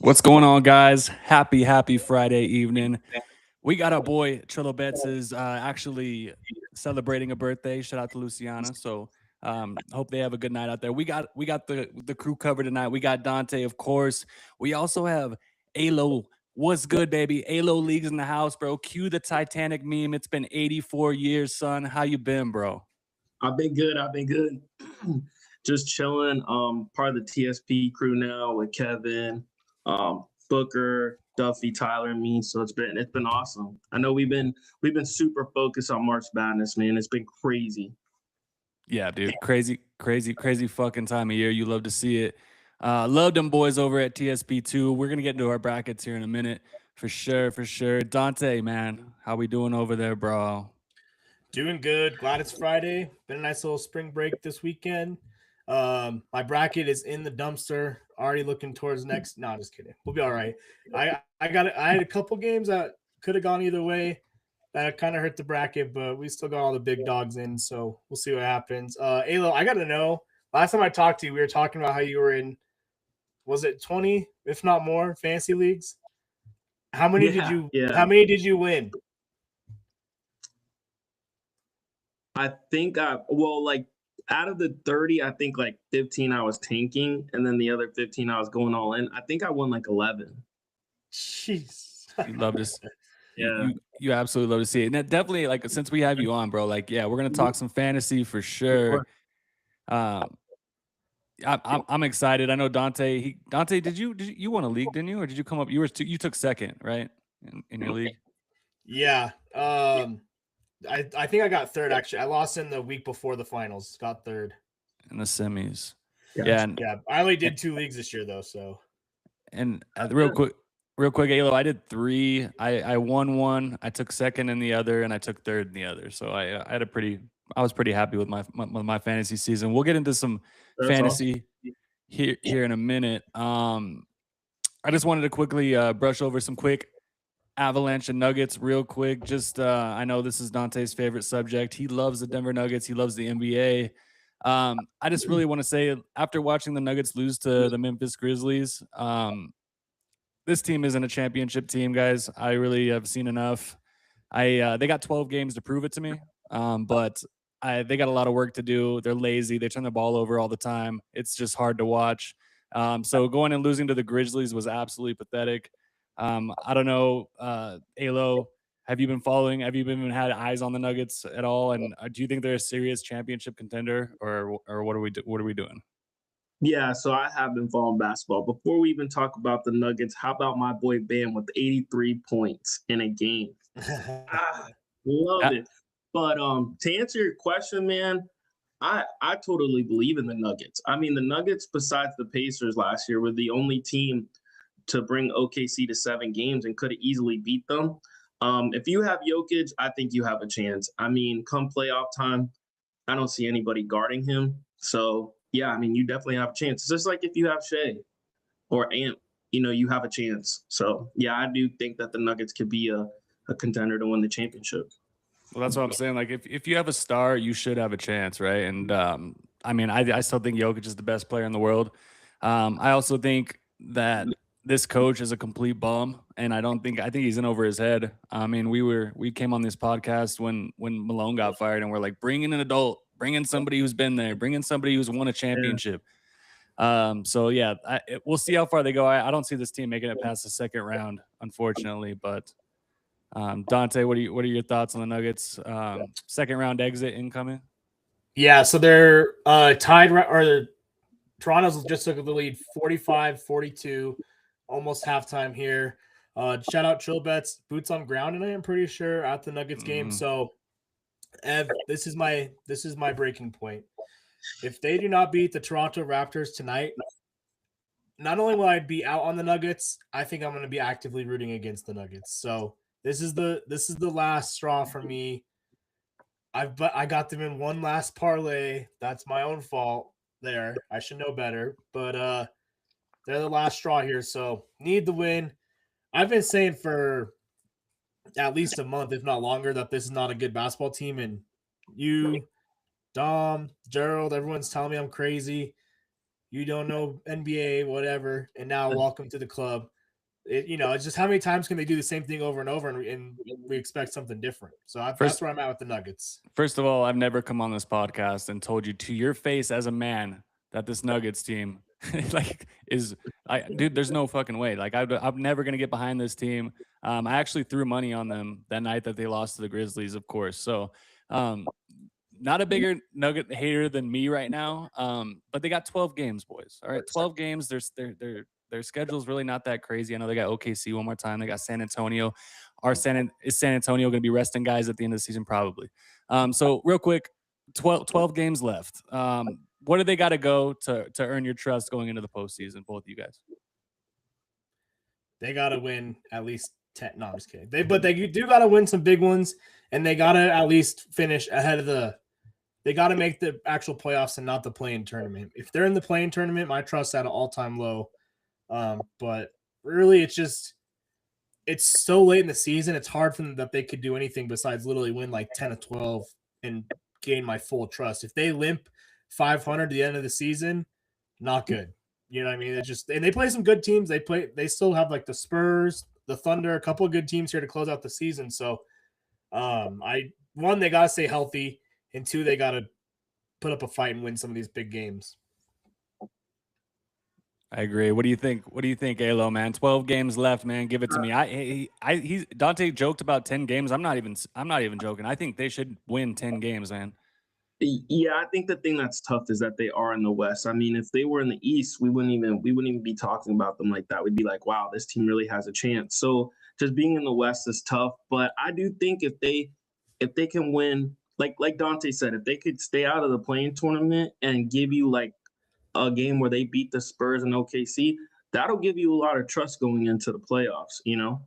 What's going on, guys? Happy Friday evening. We got our boy Trillo Betts is actually celebrating a birthday. Shout out to Luciana. So hope they have a good night out there. We got the crew covered tonight. We got Dante, of course. We also have Alo. What's good, baby? Alo Leagues in the house, bro. Cue the Titanic meme. It's been 84 years, son. How you been, bro? I've been good. Just chilling. Part of the TSP crew now with Kevin, Booker, Duffy, Tyler, and me. So it's been awesome. I know we've been super focused on March Madness, man. It's been crazy. Yeah, dude. Crazy fucking time of year. You love to see it. Love them boys over at TSP2. We're gonna get into our brackets here in a minute. For sure. Dante, man, how we doing over there, bro? Doing good. Glad it's Friday. Been a nice little spring break this weekend. My bracket is in the dumpster. Already looking towards next. No, just kidding. We'll be all right. I had a couple games that could have gone either way. That kind of hurt the bracket, but we still got all the big dogs in, so we'll see what happens. Alo, I got to know. Last time I talked to you, we were talking about how you were in. Was it 20, if not more, fantasy leagues? How many did you? Yeah. How many did you win? I think out of the 30, I think like 15 I was tanking, and then the other 15 I was going all in. I think I won like 11. Jeez. You love this. Yeah. You absolutely love to see it. And that definitely, like, since we have you on, bro, like, yeah, we're gonna talk some fantasy for sure. I'm excited. I know Dante. Dante, did you won a league, didn't you, or did you come up? You took second, right, in your league? Yeah. I think I got third, actually. I lost in the week before the finals. Got third. In the semis. Gotcha. Yeah. I only did 2 leagues this year, though, so. And real quick, Alo, I did 3. I won 1. I took second in the other, and I took third in the other. So I was pretty happy with my fantasy season. We'll get into some fantasy here in a minute. I just wanted to quickly brush over some quick Avalanche and Nuggets real quick. Just I know this is Dante's favorite subject. He loves the Denver Nuggets. He loves the NBA. I just really want to say, after watching the Nuggets lose to the Memphis Grizzlies, this team isn't a championship team, guys. I really have seen enough. They got 12 games to prove it to me, but they got a lot of work to do. They're lazy. They turn the ball over all the time. It's just hard to watch. So going and losing to the Grizzlies was absolutely pathetic. I don't know, Alo, have you been following? Have you even had eyes on the Nuggets at all? And do you think they're a serious championship contender, or what are we doing? Yeah, so I have been following basketball. Before we even talk about the Nuggets, how about my boy Bam with 83 points in a game? Love it. But to answer your question, man, I totally believe in the Nuggets. I mean, the Nuggets, besides the Pacers last year, were the only team to bring OKC to 7 games and could have easily beat them. If you have Jokic, I think you have a chance. I mean, come playoff time, I don't see anybody guarding him. So, yeah, I mean, you definitely have a chance. It's just like if you have Shea or Ant, you have a chance. So, yeah, I do think that the Nuggets could be a contender to win the championship. Well, that's what I'm saying. Like, if you have a star, you should have a chance, right? And I mean, I still think Jokic is the best player in the world. I also think that this coach is a complete bum, and I think he's in over his head. I mean, we came on this podcast when Malone got fired, and we're like, bring in an adult, bring in somebody who's been there, bring in somebody who's won a championship. So yeah, we'll see how far they go. I don't see this team making it past the second round, unfortunately. But Dante, what are your thoughts on the Nuggets? Second round exit incoming? Yeah, so they're tied, or Toronto's just took the lead 45-42, almost halftime here. Shout out Chill Bets, boots on ground tonight, I'm pretty sure, at the Nuggets game. So Ev, this is my breaking point. If they do not beat the Toronto Raptors tonight, not only will I be out on the Nuggets, I think I'm going to be actively rooting against the Nuggets. So This is the last straw for me. I got them in one last parlay. That's my own fault there. I should know better, but they're the last straw here, so need the win. I've been saying for at least a month, if not longer, that this is not a good basketball team, and you, Dom, Gerald, everyone's telling me I'm crazy. You don't know NBA, whatever, and now welcome to the club. It's just how many times can they do the same thing over and over, and we expect something different. So that's where I'm at with the Nuggets. First of all, I've never come on this podcast and told you to your face as a man that this Nuggets team dude, there's no fucking way. Like I'm never gonna get behind this team. I actually threw money on them that night that they lost to the Grizzlies, of course. So not a bigger Nugget hater than me right now. But they got 12 games, boys. All right, 12 games. Their schedule's really not that crazy. I know they got OKC one more time. They got San Antonio. Is San Antonio going to be resting guys at the end of the season? Probably. So real quick, 12 games left. What do they got to go to earn your trust going into the postseason, both of you guys? They got to win at least 10. No, I'm just kidding. They do got to win some big ones, and they got to at least finish ahead of they got to make the actual playoffs and not the play-in tournament. If they're in the play-in tournament, my trust's at an all-time low. But really, it's so late in the season. It's hard for them that they could do anything besides literally win like 10 or 12 and gain my full trust. If they limp 500 at the end of the season, not good. You know what I mean? And they play some good teams. They still have like the Spurs, the Thunder, a couple of good teams here to close out the season. So, they got to stay healthy, and two, they got to put up a fight and win some of these big games. I agree. What do you think? What do you think, Alo, man? 12 games left, man. Give it to me. Dante joked about 10 games. I'm not even joking. I think they should win 10 games, man. Yeah, I think the thing that's tough is that they are in the West. I mean, if they were in the East, we wouldn't even be talking about them like that. We'd be like, wow, this team really has a chance. So just being in the West is tough. But I do think if they can win, like Dante said, if they could stay out of the play-in tournament and give you like a game where they beat the Spurs and OKC, that'll give you a lot of trust going into the playoffs, you know?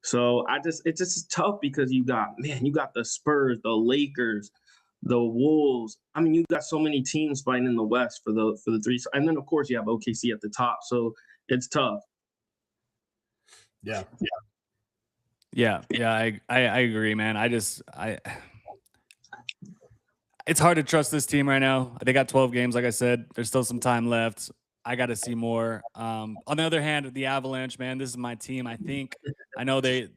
So it's just tough because you got the Spurs, the Lakers, the Wolves. I mean, you got so many teams fighting in the West for the three. And then of course you have OKC at the top. So it's tough. Yeah. I agree, man. It's hard to trust this team right now. They got 12 games, like I said. There's still some time left. I got to see more. On the other hand, the Avalanche, man, this is my team. I know they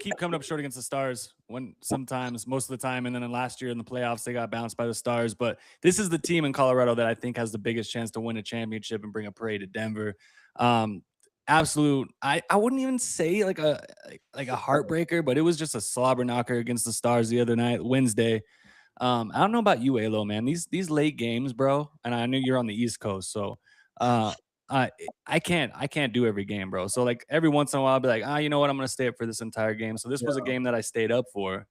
keep coming up short against the Stars most of the time. And then last year in the playoffs, they got bounced by the Stars. But this is the team in Colorado that I think has the biggest chance to win a championship and bring a parade to Denver. Absolute. I wouldn't even say like a heartbreaker, but it was just a slobber knocker against the Stars the other night, Wednesday. I don't know about you, Alo, man. These late games, bro. And I knew you're on the East Coast, so I can't do every game, bro. So like every once in a while, I'll be like, you know what? I'm gonna stay up for this entire game. So this was a game that I stayed up for.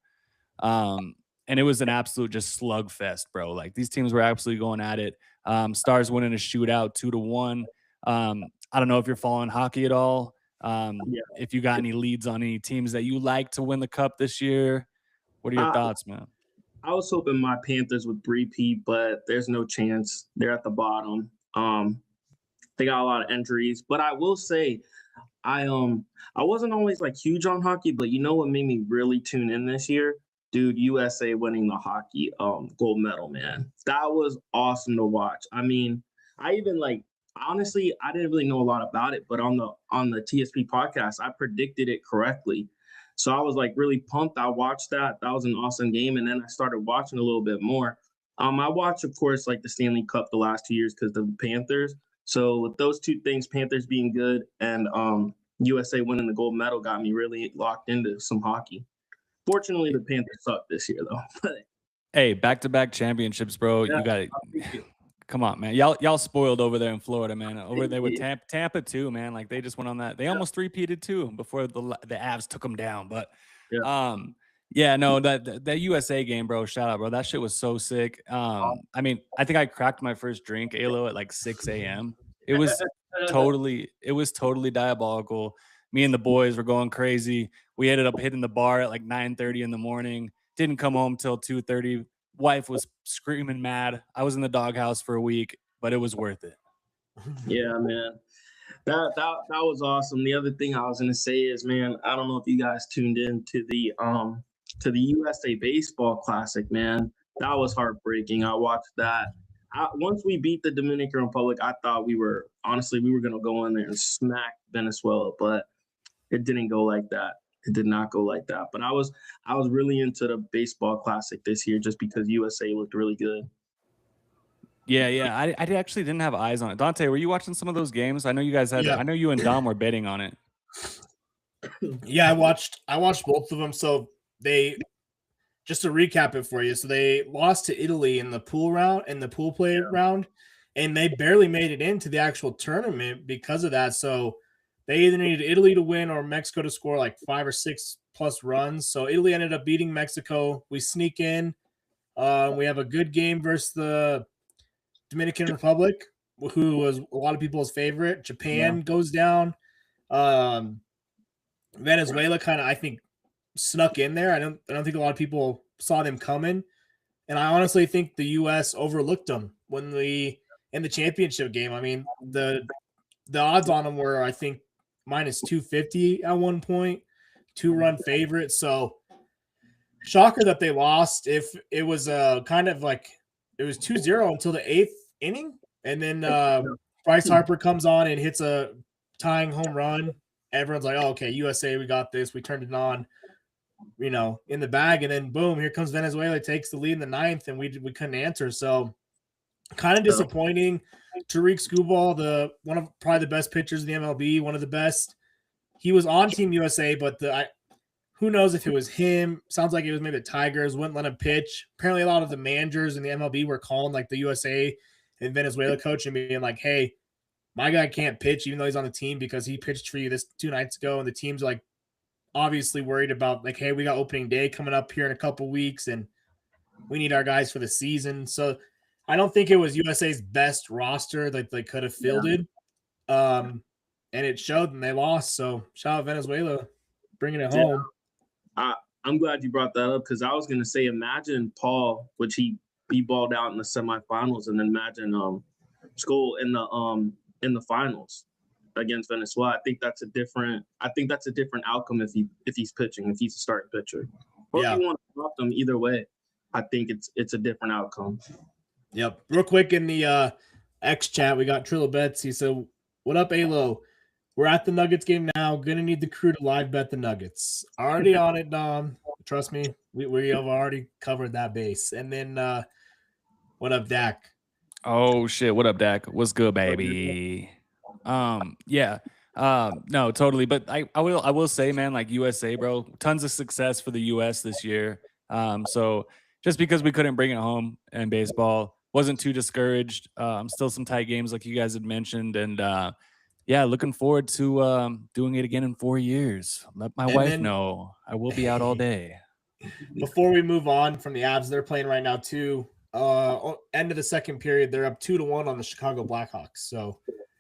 And it was an absolute just slugfest, bro. Like these teams were absolutely going at it. Stars winning a shootout 2-1. I don't know if you're following hockey at all. If you got any leads on any teams that you like to win the cup this year, what are your thoughts, man? I was hoping my Panthers would repeat, but there's no chance. They're at the bottom. They got a lot of injuries, but I will say, I wasn't always like huge on hockey, but you know what made me really tune in this year? Dude, USA winning the hockey gold medal, man. That was awesome to watch. I mean, honestly, I didn't really know a lot about it, but on the TSP podcast, I predicted it correctly. So I was like really pumped. I watched that. That was an awesome game. And then I started watching a little bit more. I watched, of course, like the Stanley Cup the last 2 years because of the Panthers. So with those two things, Panthers being good and USA winning the gold medal got me really locked into some hockey. Fortunately, the Panthers suck this year, though. Hey, back-to-back championships, bro. Yeah. You got it. Come on, man. Y'all spoiled over there in Florida, man. Over there with Tampa too, man. Like they just went on that. They almost three-peated too before the Avs took them down. But that USA game, bro. Shout out, bro. That shit was so sick. I mean, I think I cracked my first drink, Alo, at like 6 a.m. It was totally diabolical. Me and the boys were going crazy. We ended up hitting the bar at like 9:30 in the morning. Didn't come home till 2:30. Wife was screaming mad. I was in the doghouse for a week, but it was worth it. Yeah, man. That was awesome. The other thing I was gonna say is, man, I don't know if you guys tuned in to the USA Baseball Classic, man. That was heartbreaking. I watched that. Once we beat the Dominican Republic, I thought we were gonna go in there and smack Venezuela, but it didn't go like that. It did not go like that. But I was really into the Baseball Classic this year just because USA looked really good. Yeah. I actually didn't have eyes on it. Dante, were you watching some of those games? I know you guys had. Yeah. I know you and Dom were betting on it. Yeah, I watched both of them. So they, just to recap it for you, so they lost to Italy in the pool play round, and they barely made it into the actual tournament because of that. So they either needed Italy to win or Mexico to score like 5 or 6 plus runs. So Italy ended up beating Mexico. We sneak in. We have a good game versus the Dominican Republic, who was a lot of people's favorite. Japan goes down. Venezuela kind of, I think, snuck in there. I don't think a lot of people saw them coming, and I honestly think the U.S. overlooked them in the championship game. I mean, the odds on them were, I think, minus 250 at one point, 2-run favorite. So shocker that they lost. If it was kind of like it was 2-0 until the 8th inning, and then Bryce Harper comes on and hits a tying home run. Everyone's like, oh, okay, USA, we got this. We turned it on, in the bag. And then, boom, here comes Venezuela, takes the lead in the 9th, and we couldn't answer. So kind of disappointing. Tariq Skubal, one of probably the best pitchers in the MLB, one of the best. He was on Team USA, but who knows if it was him. Sounds like it was maybe the Tigers, wouldn't let him pitch. Apparently, a lot of the managers in the MLB were calling like the USA and Venezuela coach and being like, hey, my guy can't pitch even though he's on the team because he pitched for you this 2 nights ago. And the team's like obviously worried about like, hey, we got opening day coming up here in a couple weeks and we need our guys for the season. So I don't think it was USA's best roster that they could have fielded. And it showed and they lost. So shout out Venezuela bringing it home. I'm glad you brought that up because I was going to say, imagine Paul, which he balled out in the semifinals, and then imagine Skol in the finals against Venezuela. I think that's a different outcome if he's pitching, if he's a starting pitcher. Or if you want to drop them, either way, I think it's a different outcome. Yep. Real quick in the X chat, we got Trillo Bets. He said, what up, Alo? We're at the Nuggets game now. Gonna need the crew to live bet the Nuggets. Already on it, Dom. Trust me, we have already covered that base. And then what up, Dak? Oh shit! What up, Dak? What's good, baby? No, totally. But I will say, man, like USA, bro, tons of success for the US this year. So just because we couldn't bring it home in baseball, wasn't too discouraged. Still some tight games like you guys had mentioned, and looking forward to doing it again in 4 years. Let my wife know I will be out all day. Before we move on from the Avs, they're playing right now too. End of the second period, they're up 2-1 on the Chicago Blackhawks. So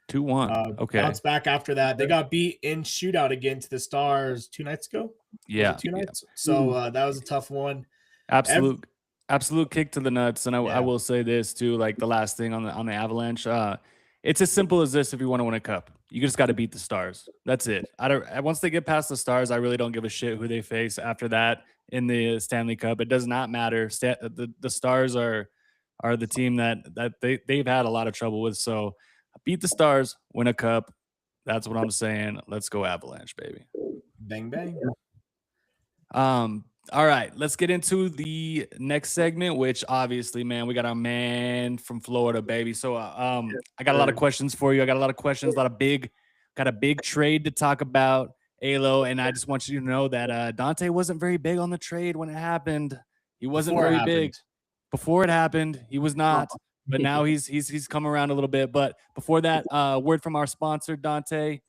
2-1. Okay. Bounce back after that. They got beat in shootout again to the Stars 2 nights ago. Yeah. 2 nights. So that was a tough one. Absolute kick to the nuts. And I will say this too, like the last thing on the Avalanche. It's as simple as this. If you want to win a cup, you just got to beat the Stars. That's it. Once they get past the Stars, I really don't give a shit who they face after that in the Stanley Cup. It does not matter. The Stars are the team that they've had a lot of trouble with. So beat the Stars, win a cup. That's what I'm saying. Let's go Avalanche, baby. Bang, bang. All right, let's get into the next segment, which obviously, man, we got our man from Florida, baby. So I got a lot of questions for you. I got a lot of questions, got a big trade to talk about, Alo, and I just want you to know that Dante wasn't very big on the trade when it happened. He wasn't very big. Before it happened, he was not. But now he's come around a little bit. But before that, word from our sponsor, Dante,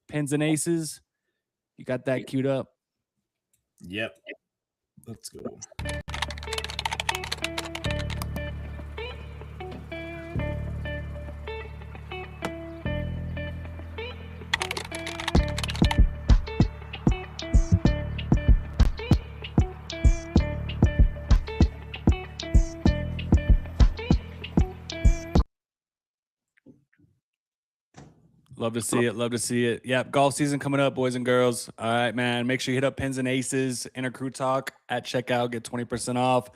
Pins and Aces. You got that queued up? Yep. Let's go. Love to see it. Love to see it. Yep. Golf season coming up, boys and girls. All right, man. Make sure you hit up Pins and Aces, Inner Crew Talk at checkout. Get 20% off.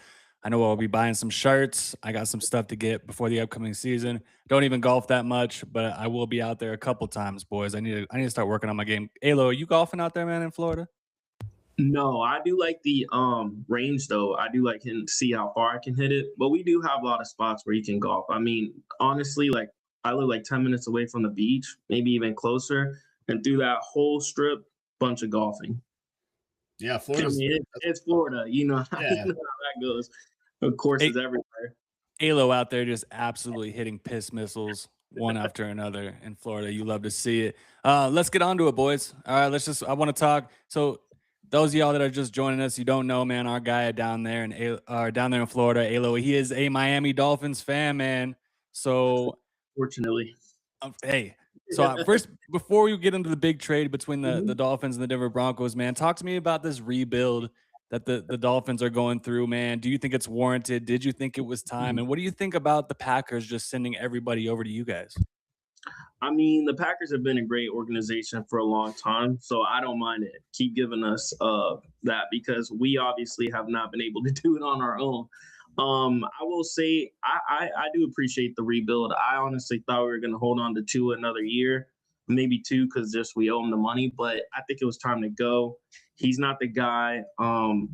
I know I'll be buying some shirts. I got some stuff to get before the upcoming season. Don't even golf that much, but I will be out there a couple times, boys. I need to start working on my game. Alo, are you golfing out there, man, in Florida? No, I do like the range though. I do like to see how far I can hit it. But we do have a lot of spots where you can golf. I mean, honestly, like I live like 10 minutes away from the beach, maybe even closer. And through that whole strip, bunch of golfing. Yeah, I Florida's mean, it's Florida, you know, you Yeah. know how that goes. Of course, it's everywhere. Alo out there just absolutely hitting piss missiles one after another in Florida. You love to see it. Let's get on to it, boys. All right, I want to talk. So those of y'all that are just joining us, you don't know, man, our guy down there in Florida, Alo, he is a Miami Dolphins fan, man. So Fortunately. hey, so first, before we get into the big trade between the Mhm. Dolphins and the Denver Broncos, man, talk to me about this rebuild that the Dolphins are going through, man. Do you think it's warranted? Did you think it was time? And what do you think about the Packers just sending everybody over to you guys? I mean, the Packers have been a great organization for a long time, so I don't mind it. Keep giving us that because we obviously have not been able to do it on our own. I will say I do appreciate the rebuild. I honestly thought we were going to hold on to Tua another year, maybe two, because just we owe him the money. But I think it was time to go. He's not the guy. I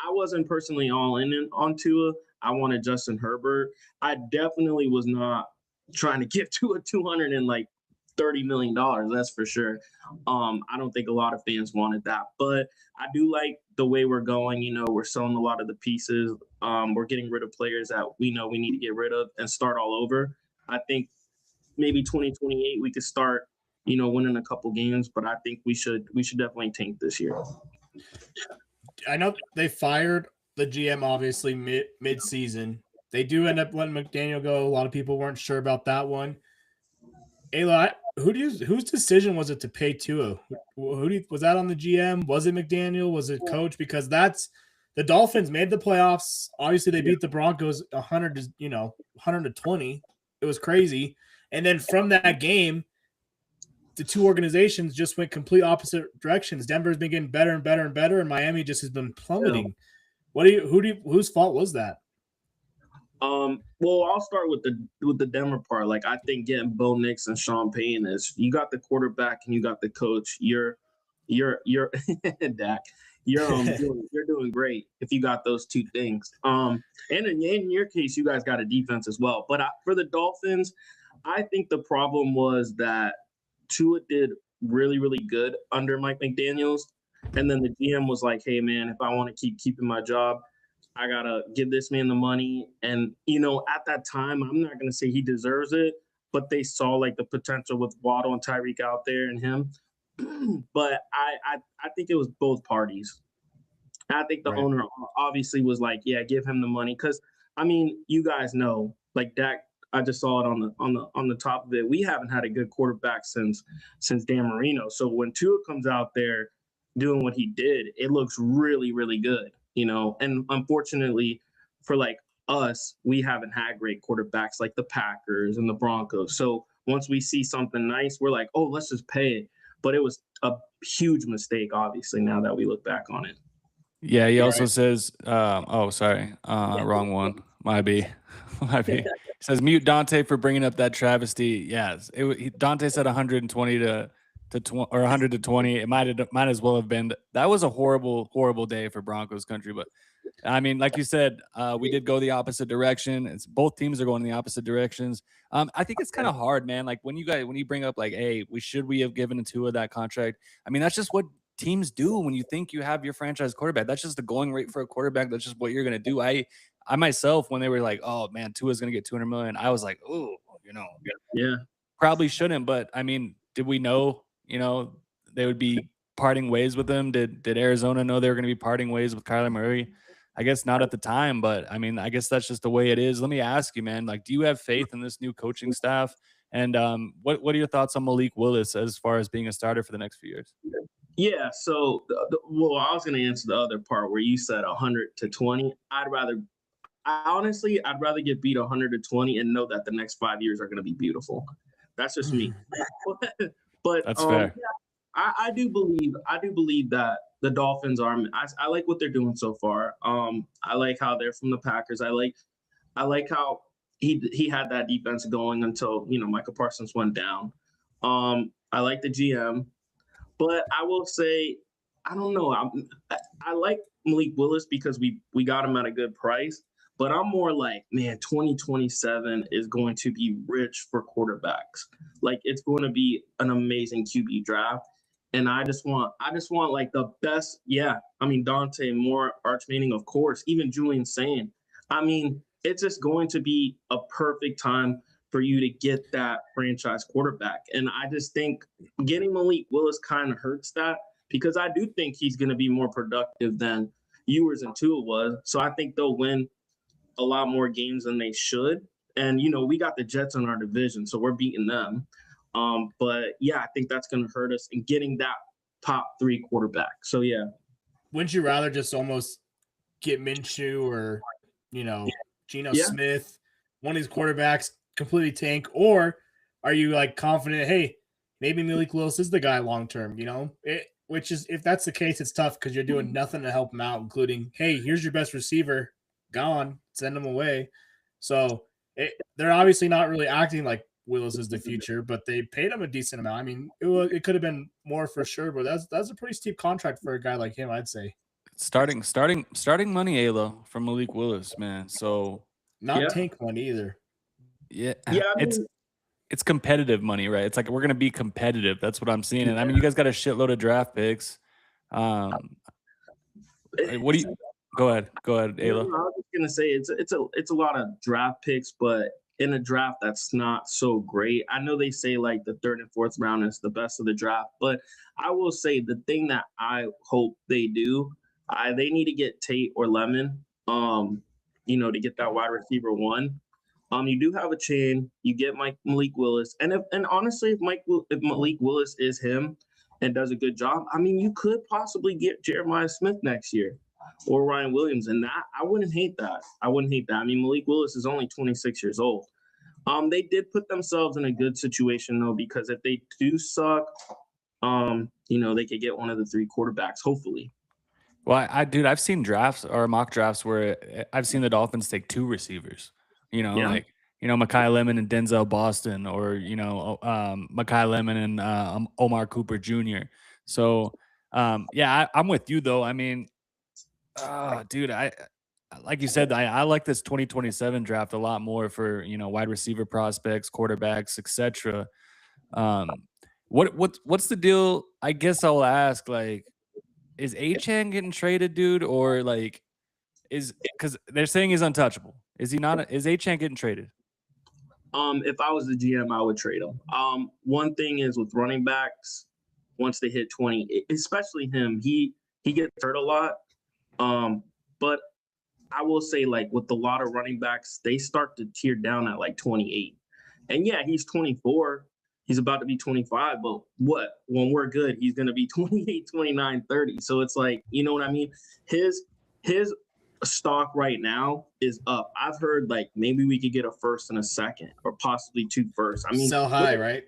wasn't personally all in on Tua. I wanted Justin Herbert. I definitely was not trying to get to a $230 million. That's for sure. I don't think a lot of fans wanted that, but I do like the way we're going. You know, we're selling a lot of the pieces. We're getting rid of players that we know we need to get rid of and start all over. I think maybe 2028 we could start, you know, winning a couple games, but I think we should definitely tank this year. I know they fired the GM obviously mid-season. They do end up letting McDaniel go. A lot of people weren't sure about that one. Ayla, whose decision was it to pay Tua? Was that on the GM? Was it McDaniel? Was it coach? Because that's the Dolphins made the playoffs. Obviously, they beat the Broncos 100-20. It was crazy. And then from that game, the two organizations just went complete opposite directions. Denver's been getting better and better and better, and Miami just has been plummeting. Whose fault was that? Well, I'll start with the Denver part. Like, I think getting Bo Nix and Sean Payton is you got the quarterback and you got the coach. You're Dak. You're doing great if you got those two things. And in your case, you guys got a defense as well. But for the Dolphins, I think the problem was that Tua did really, really good under Mike McDaniels, and then the GM was like, "Hey, man, if I want to keeping my job, I gotta give this man the money." And you know, at that time, I'm not gonna say he deserves it, but they saw like the potential with Waddle and Tyreek out there and him. But I think it was both parties. I think the owner obviously was like, "Yeah, give him the money," because I mean, you guys know, like Dak. I just saw it on the top of it. We haven't had a good quarterback since Dan Marino. So when Tua comes out there doing what he did, it looks really, really good. You know, and unfortunately for like us, we haven't had great quarterbacks like the Packers and the Broncos. So once we see something nice, we're like, oh, let's just pay it. But it was a huge mistake, obviously, now that we look back on it. Yeah, he also says, oh, sorry, wrong one. Might be. He says mute Dante for bringing up that travesty. Yes, Dante said 120 to 20 or 100 to 20. It might as well have been. That was a horrible day for Broncos country. But I mean, like you said, we did go the opposite direction. It's both teams are going in the opposite directions. I think it's kind of hard, man. Like when you bring up like, hey, we have given Tua that contract. I mean, that's just what teams do when you think you have your franchise quarterback. That's just the going rate for a quarterback. That's just what you're gonna do. I myself, when they were like, oh man, Tua's gonna get 200 million, I was like, oh, you know, yeah, probably shouldn't. But I mean, did we know, you know, they would be parting ways with them? Did Arizona know they were gonna be parting ways with Kyler Murray? I guess not at the time, but I mean, I guess that's just the way it is. Let me ask you, man, like, do you have faith in this new coaching staff? And what are your thoughts on Malik Willis as far as being a starter for the next few years? Yeah, so well, I was going to answer the other part where you said 100 to 20. I'd rather get beat 100 to 20 and know that the next 5 years are going to be beautiful. That's just me. But That's fair. I do believe that the Dolphins are. I like what they're doing so far. I like how they're from the Packers. I like how he had that defense going until Michael Parsons went down. I like the GM, but I will say I don't know. I like Malik Willis because we got him at a good price. But I'm more like, man, 2027 is going to be rich for quarterbacks. Like it's going to be an amazing QB draft. And I just want like the best. Yeah. I mean, Dante Moore, Arch Manning, of course, even Julian Sane. I mean, it's just going to be a perfect time for you to get that franchise quarterback. And I just think getting Malik Willis kind of hurts that because I do think he's going to be more productive than Ewers and Tua was. So I think they'll win a lot more games than they should. And, we got the Jets in our division, so we're beating them. But, yeah, I think that's going to hurt us in getting that top 3 quarterback. So, yeah. Wouldn't you rather just almost get Minshew or, Geno Smith, one of these quarterbacks completely tank? Or are you, like, confident, hey, maybe Malik Willis is the guy long-term, Which is, if that's the case, it's tough because you're doing nothing to help him out, including, hey, here's your best receiver, gone, send him away. So they're obviously not really acting like Willis is the future, but they paid him a decent amount. I mean, it could have been more for sure, but that's a pretty steep contract for a guy like him, I'd say. Starting money, Alo, from Malik Willis, man. So not tank money either. Yeah, it's competitive money, right? It's like we're gonna be competitive. That's what I'm seeing. And I mean, you guys got a shitload of draft picks. What do you? Go ahead, Alo. I was just gonna say it's a lot of draft picks, but in a draft that's not so great. I know they say like the 3rd and 4th round is the best of the draft, but I will say the thing that I hope they do, they need to get Tate or Lemon, to get that wide receiver 1. You do have a chain. You get Malik Willis, and honestly, if Malik Willis is him and does a good job, I mean, you could possibly get Jeremiah Smith next year. Or Ryan Williams, and that I wouldn't hate that. I mean, Malik Willis is only 26 years old. They did put themselves in a good situation though, because if they do suck, they could get one of the 3 quarterbacks, hopefully. Well, I've seen drafts or mock drafts where I've seen the Dolphins take 2 receivers. Like Mekhi Lemon and Denzel Boston, or Mekhi Lemon and Omar Cooper Jr. So I'm with you though. I mean. Dude, I like you said, I like this 2027 draft a lot more for wide receiver prospects, quarterbacks, etc. What's the deal? I guess I'll ask, like, is Achane getting traded, dude, or like because they're saying he's untouchable? Is he not? Is Achane getting traded? If I was the GM, I would trade him. One thing is with running backs, once they hit 20, especially him, he gets hurt a lot. But I will say, like, with a lot of running backs, they start to tear down at like 28. And yeah, he's 24. He's about to be 25. But when we're good, he's going to be 28, 29, 30. So it's like, you know what I mean? His stock right now is up. I've heard like maybe we could get a 1st and a 2nd, or possibly 2 firsts. I mean, sell high, right?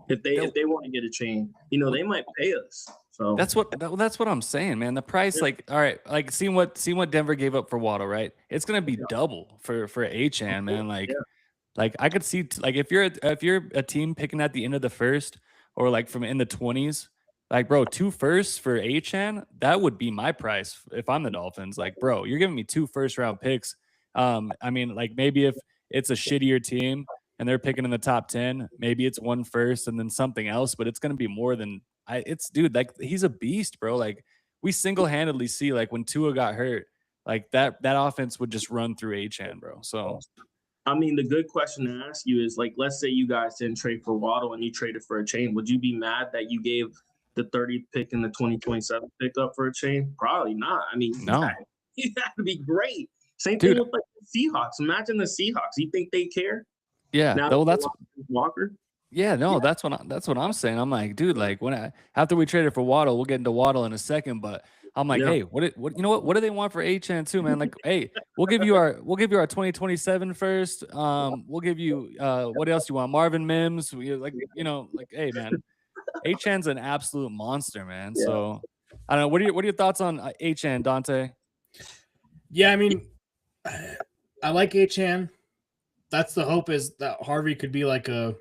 If they want to get a chain, they might pay us. So that's what I'm saying, man. The price, like, all right, like seeing what Denver gave up for Waddle, right? It's gonna be double for Achane, man. Like I could see like if you're a team picking at the end of the 1st, or like from in the 20s, like, bro, 2 firsts for Achane, that would be my price if I'm the Dolphins. Like, bro, you're giving me 2 first-round picks. I mean, like maybe if it's a shittier team and they're picking in the top 10, maybe it's 1 first and then something else, but it's gonna be more than. Dude, like he's a beast, bro. Like we single-handedly see, like when Tua got hurt, like that offense would just run through Achane, bro. So, I mean, the good question to ask you is, like, let's say you guys didn't trade for Waddle and you traded for a chain. Would you be mad that you gave the 30th pick and the 2027 pick up for a chain? Probably not. I mean, no, that would be great. Same thing with like the Seahawks. Imagine the Seahawks. You think they care? Yeah, now, that's Walker. Yeah, no, that's what I'm saying. I'm like, dude, like after we traded for Waddle, we'll get into Waddle in a second, but I'm like, Yeah. hey, what you know what do they want for Achane too, man? Like, hey, we'll give you our 2027 first. We'll give you what else you want? Marvin Mims. Like, hey, man, Achane's an absolute monster, man. Yeah. So I don't know. What are your thoughts on Achane, Dante? Yeah, I mean, I like Achane. That's the hope, is that Harvey could be like a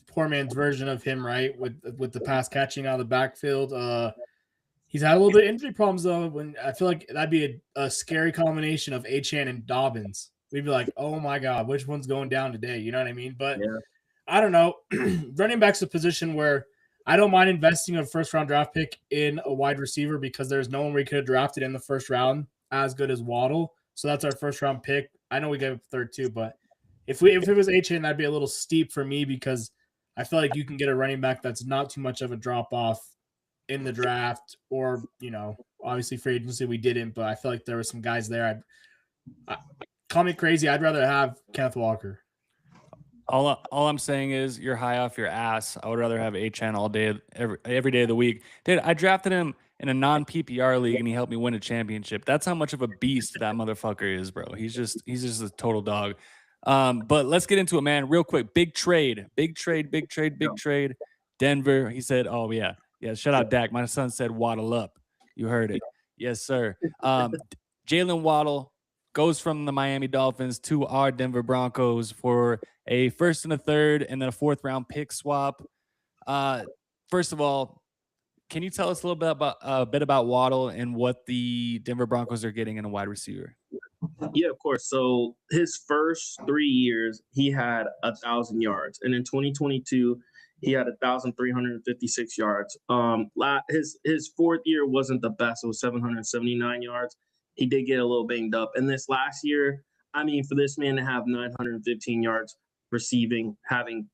poor man's version of him, right? With the pass catching out of the backfield. He's had a little bit of injury problems though. When I feel like that'd be a scary combination of Achane and Dobbins. We'd be like, oh my God, which one's going down today? You know what I mean? But Yeah. I don't know. Running back's a position where I don't mind investing a first round draft pick in a wide receiver, because there's no one we could have drafted in the first round as good as Waddle. So that's our first round pick. I know we gave up third too, but if it was Achane, that'd be a little steep for me, because I feel like you can get a running back that's not too much of a drop off in the draft, or obviously free agency we didn't, but I feel like there were some guys there. Call me crazy, I'd rather have Kenneth Walker. All I'm saying is you're high off your ass. I would rather have Achane all day, every day of the week. Dude, I drafted him in a non-PPR league and he helped me win a championship. That's how much of a beast that motherfucker is, bro. He's just a total dog. But let's get into it, man. Real quick. Big trade. Denver. He said, oh yeah. Yeah, shout out Dak. My son said waddle up. You heard it. Yes, sir. Jalen Waddle goes from the Miami Dolphins to our Denver Broncos for a first and a third and then a fourth round pick swap. First of all, can you tell us a little bit about Waddle and what the Denver Broncos are getting in a wide receiver? Yeah, of course. So his first 3 years, he had 1,000 yards, and in 2022, he had 1,356 yards. His fourth year wasn't the best; it was 779 yards. He did get a little banged up, and this last year, I mean, for this man to have 915 yards receiving, having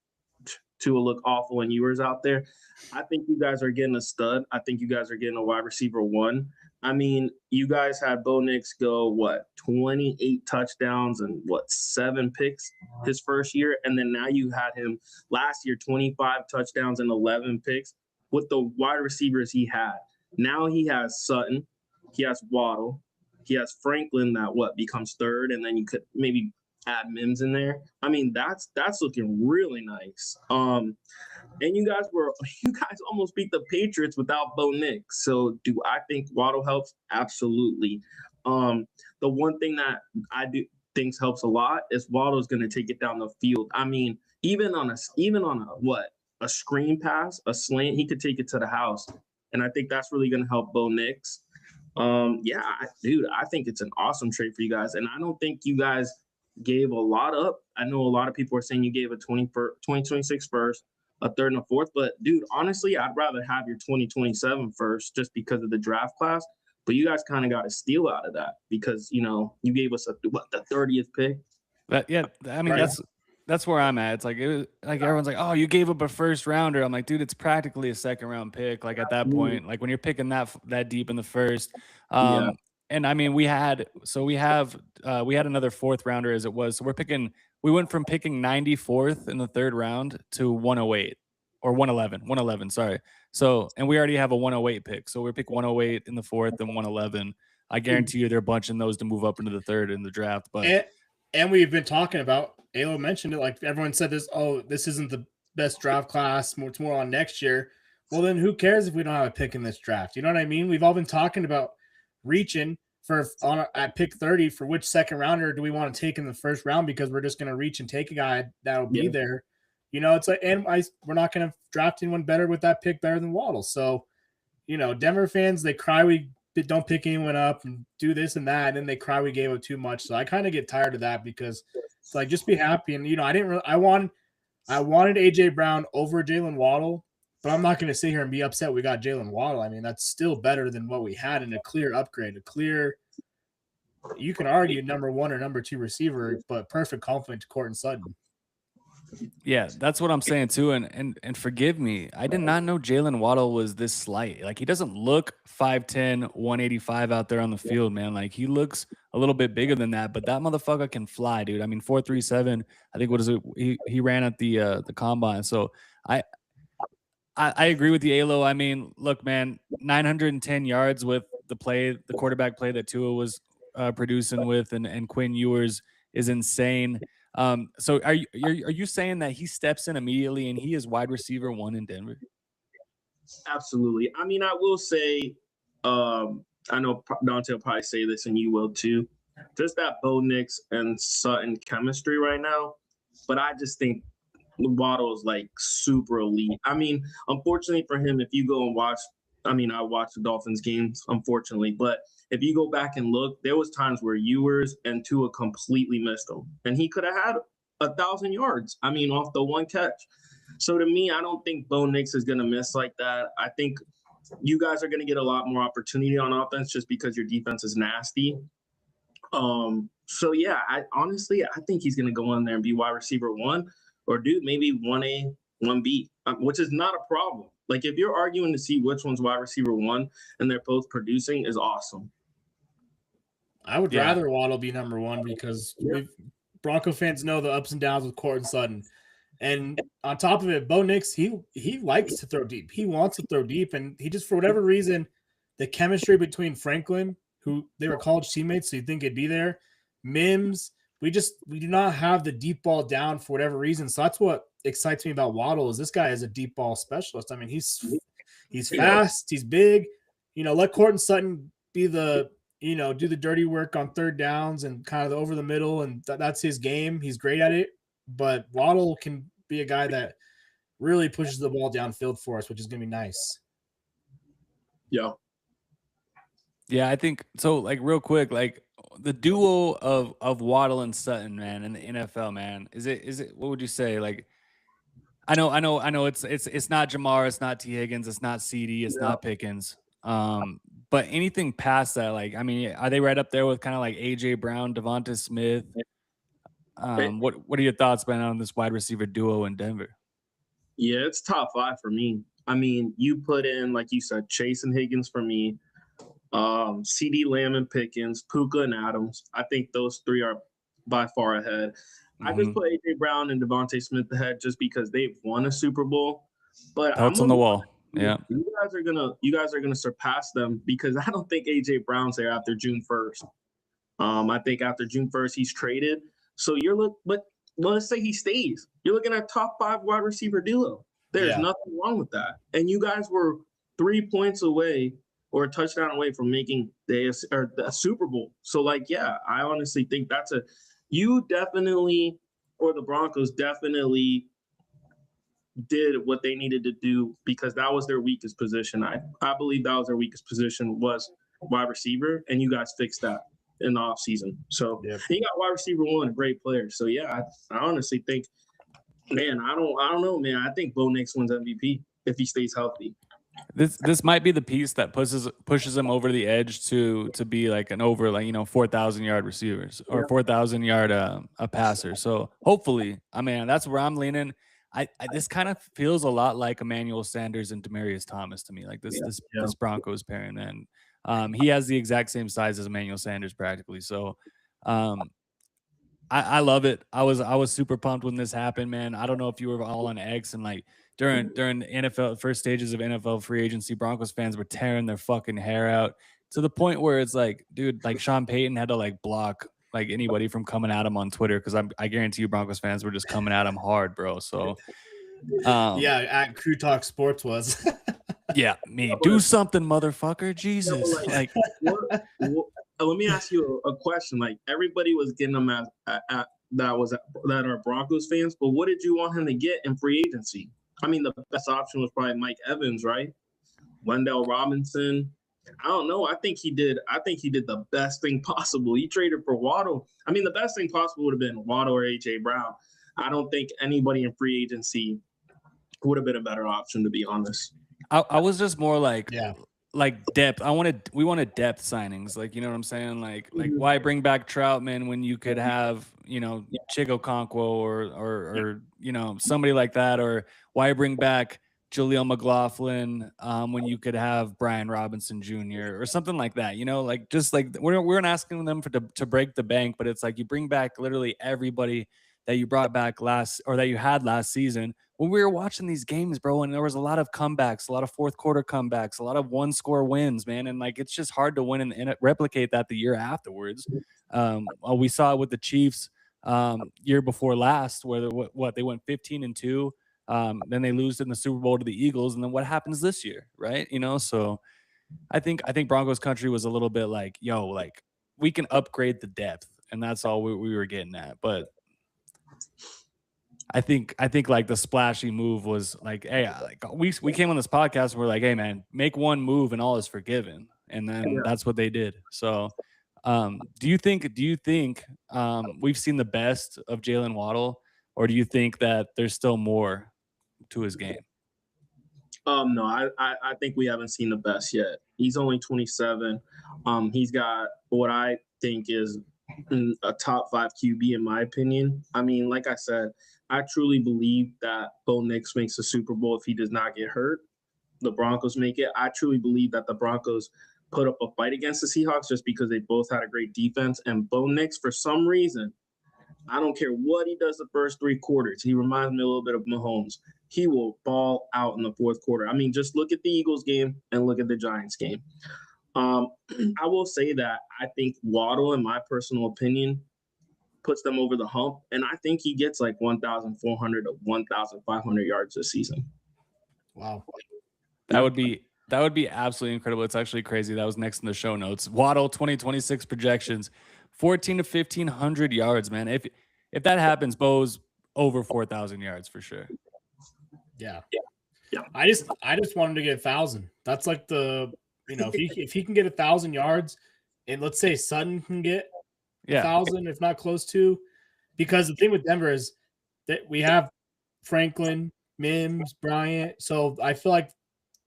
Tua look awful and Ewers out there, I think you guys are getting a stud. I think you guys are getting a wide receiver one. I mean, you guys had Bo Nix go, 28 touchdowns and 7 picks his first year. And then now you had him last year, 25 touchdowns and 11 picks with the wide receivers he had. Now he has Sutton, he has Waddle, he has Franklin that becomes third, and then you could maybe add Mims in there. I mean, that's looking really nice. And you guys almost beat the Patriots without Bo Nix. So do I think Waddle helps? Absolutely. The one thing that I do think helps a lot is Waddle's going to take it down the field. I mean, even on a screen pass, a slant, he could take it to the house. And I think that's really going to help Bo Nix. I think it's an awesome trade for you guys. And I don't think you guys gave a lot up. I know a lot of people are saying you gave a 2026 first, a third and a fourth, but dude, honestly, I'd rather have your 2027 first just because of the draft class. But you guys kind of got a steal out of that because you gave us the 30th pick. I mean, that's where I'm at. It's like everyone's like, oh, you gave up a first rounder. I'm like, dude, it's practically a second round pick. Like at that point, like when you're picking that deep in the first. And I mean, we had another fourth rounder as it was. So we went from picking 94th in the third round to 108 or 111, sorry. So, and we already have a 108 pick. So we pick 108 in the fourth and 111. I guarantee you they're bunching those to move up into the third in the draft. But and we've been talking about, Alo mentioned it, like everyone said this isn't the best draft class. It's more on next year. Well, then who cares if we don't have a pick in this draft? You know what I mean? We've all been talking about reaching at pick 30 for which second rounder do we want to take in the first round, because we're just going to reach and take a guy that'll be there. It's like, and we're not going to draft anyone better with that pick better than Waddle. So, Denver fans, they cry we don't pick anyone up and do this and that, and then they cry we gave up too much. So I kind of get tired of that, because it's like, just be happy. And I wanted AJ Brown over Jalen Waddle, but I'm not going to sit here and be upset we got Jalen Waddle. I mean, that's still better than what we had, and a clear upgrade, you can argue number 1 or number 2 receiver, but perfect complement to Courtland Sutton. Yeah, that's what I'm saying too. And forgive me, I did not know Jalen Waddle was this slight. Like, he doesn't look 5'10", 185 out there on the field, man. Like, he looks a little bit bigger than that, but that motherfucker can fly, dude. I mean, 4.37, I think, what is it? He ran at the combine. So I agree with you, Alo. I mean, look, man, 910 yards with the quarterback play that Tua was producing with, and Quinn Ewers is insane. So are you saying that he steps in immediately and he is wide receiver 1 in Denver? Absolutely. I mean, I will say, I know Dante will probably say this, and you will too. Just that Bo Nix and Sutton chemistry right now, but I just think Waddle is like super elite. I mean, unfortunately for him, if you go and watch, I mean, I watched the Dolphins games, unfortunately, but if you go back and look, there was times where Ewers and Tua completely missed him, and he could have had 1,000 yards. I mean, off the one catch. So to me, I don't think Bo Nix is going to miss like that. I think you guys are going to get a lot more opportunity on offense just because your defense is nasty. So yeah, I think he's going to go in there and be wide receiver 1, or dude, maybe 1A, 1B, which is not a problem. Like if you're arguing to see which one's wide receiver 1 and they're both producing is awesome. I would rather Waddle be number 1 because Bronco fans know the ups and downs with Courtland Sutton. And on top of it, Bo Nix, he likes to throw deep. He wants to throw deep, and he just, for whatever reason, the chemistry between Franklin, who they were college teammates, so you'd think it'd be there, Mims, we do not have the deep ball down for whatever reason. So that's what excites me about Waddle is this guy is a deep ball specialist. I mean, he's fast, he's big. Let Courtland Sutton be the do the dirty work on third downs and kind of the over the middle, and that's his game. He's great at it. But Waddle can be a guy that really pushes the ball downfield for us, which is going to be nice. Yeah. Yeah, I think so. Like real quick, like the duo of Waddle and Sutton, man, in the NFL, man, is it? What would you say? Like, I know. It's not Jamar, it's not T Higgins, it's not CD, it's not Pickens. But anything past that, like, I mean, are they right up there with kind of like AJ Brown, Devonta Smith? What are your thoughts, man, on this wide receiver duo in Denver? Yeah, it's top 5 for me. I mean, you put in, like you said, Chase and Higgins for me, CD Lamb and Pickens, Puka and Adams. I think those 3 are by far ahead. Mm-hmm. I just put AJ Brown and Devonta Smith ahead just because they've won a Super Bowl. But Pelts on the wall. Yeah, you guys are gonna surpass them because I don't think AJ Brown's there after June 1st. I think after June 1st he's traded. So but let's say he stays. You're looking at top 5 wide receiver duo. There's nothing wrong with that. And you guys were 3 points away or a touchdown away from making the Super Bowl. So I honestly think the Broncos definitely did what they needed to do because that was their weakest position. I believe that was their weakest position was wide receiver, and you guys fixed that in the offseason. So he got wide receiver 1, a great player. So I honestly think, man, I don't know, man. I think Bo Nix wins MVP if he stays healthy. This might be the piece that pushes him over the edge to be like an over 4,000 yard receivers or 4,000 yard a passer. So hopefully, I mean, that's where I'm leaning. This kind of feels a lot like Emmanuel Sanders and Demaryius Thomas to me, like this Broncos pairing, man. He has the exact same size as Emmanuel Sanders practically. So I love it. I was super pumped when this happened, man. I don't know if you were all on X and like during the NFL first stages of NFL free agency, Broncos fans were tearing their fucking hair out to the point where it's like, dude, like Sean Payton had to like block like anybody from coming at him on Twitter because I guarantee you Broncos fans were just coming at him hard, bro. So at Crew Talk Sports was. Yeah, me do something, motherfucker. Jesus. Let me ask you a question. Like everybody was getting them that are Broncos fans, but what did you want him to get in free agency? I mean, the best option was probably Mike Evans, right? Wendell Robinson. I don't know. I think he did the best thing possible. He traded for Waddle. I mean, the best thing possible would have been Waddle or AJ Brown. I don't think anybody in free agency would have been a better option, to be honest. I was just more like depth. We wanted depth signings. Like, you know what I'm saying? Like why bring back Troutman when you could have, Chigo Okonkwo or somebody like that, or why bring back Jaleel McLaughlin when you could have Brian Robinson Jr. or something like that, we're not asking them to break the bank, but it's like you bring back literally everybody that you brought back that you had last season when we were watching these games, bro. And there was a lot of comebacks, a lot of fourth quarter comebacks, a lot of 1-score wins, man. And like, it's just hard to win and replicate that the year afterwards. We saw it with the Chiefs year before last, where they went 15-2. Then they lose in the Super Bowl to the Eagles. And then what happens this year? Right. So I think Broncos country was a little bit like, yo, like we can upgrade the depth, and that's all we were getting at. But I think like the splashy move was like, hey, like we came on this podcast and we're like, hey man, make one move and all is forgiven, and then that's what they did. So, do you think we've seen the best of Jalen Waddle, or do you think that there's still more to his game? No, I think we haven't seen the best yet. He's only 27. He's got what I think is a top 5 QB in my opinion. I mean, like I said, I truly believe that Bo Nix makes the Super Bowl if he does not get hurt. The Broncos make it. I truly believe that the Broncos put up a fight against the Seahawks just because they both had a great defense. And Bo Nix, for some reason, I don't care what he does the first 3 quarters. He reminds me a little bit of Mahomes. He will ball out in the fourth quarter. I mean, just look at the Eagles game and look at the Giants game. I will say that I think Waddle, in my personal opinion, puts them over the hump, and I think he gets like 1,400 to 1,500 yards this season. Wow. That would be absolutely incredible. It's actually crazy. That was next in the show notes. Waddle 2026 projections, 1,400 to 1,500 yards, man. If that happens, Bo's over 4,000 yards for sure. Yeah. I just want him to get 1,000. That's like if he can get 1,000 yards, and let's say Sutton can get 1,000, if not close to, because the thing with Denver is that we have Franklin, Mims, Bryant. So I feel like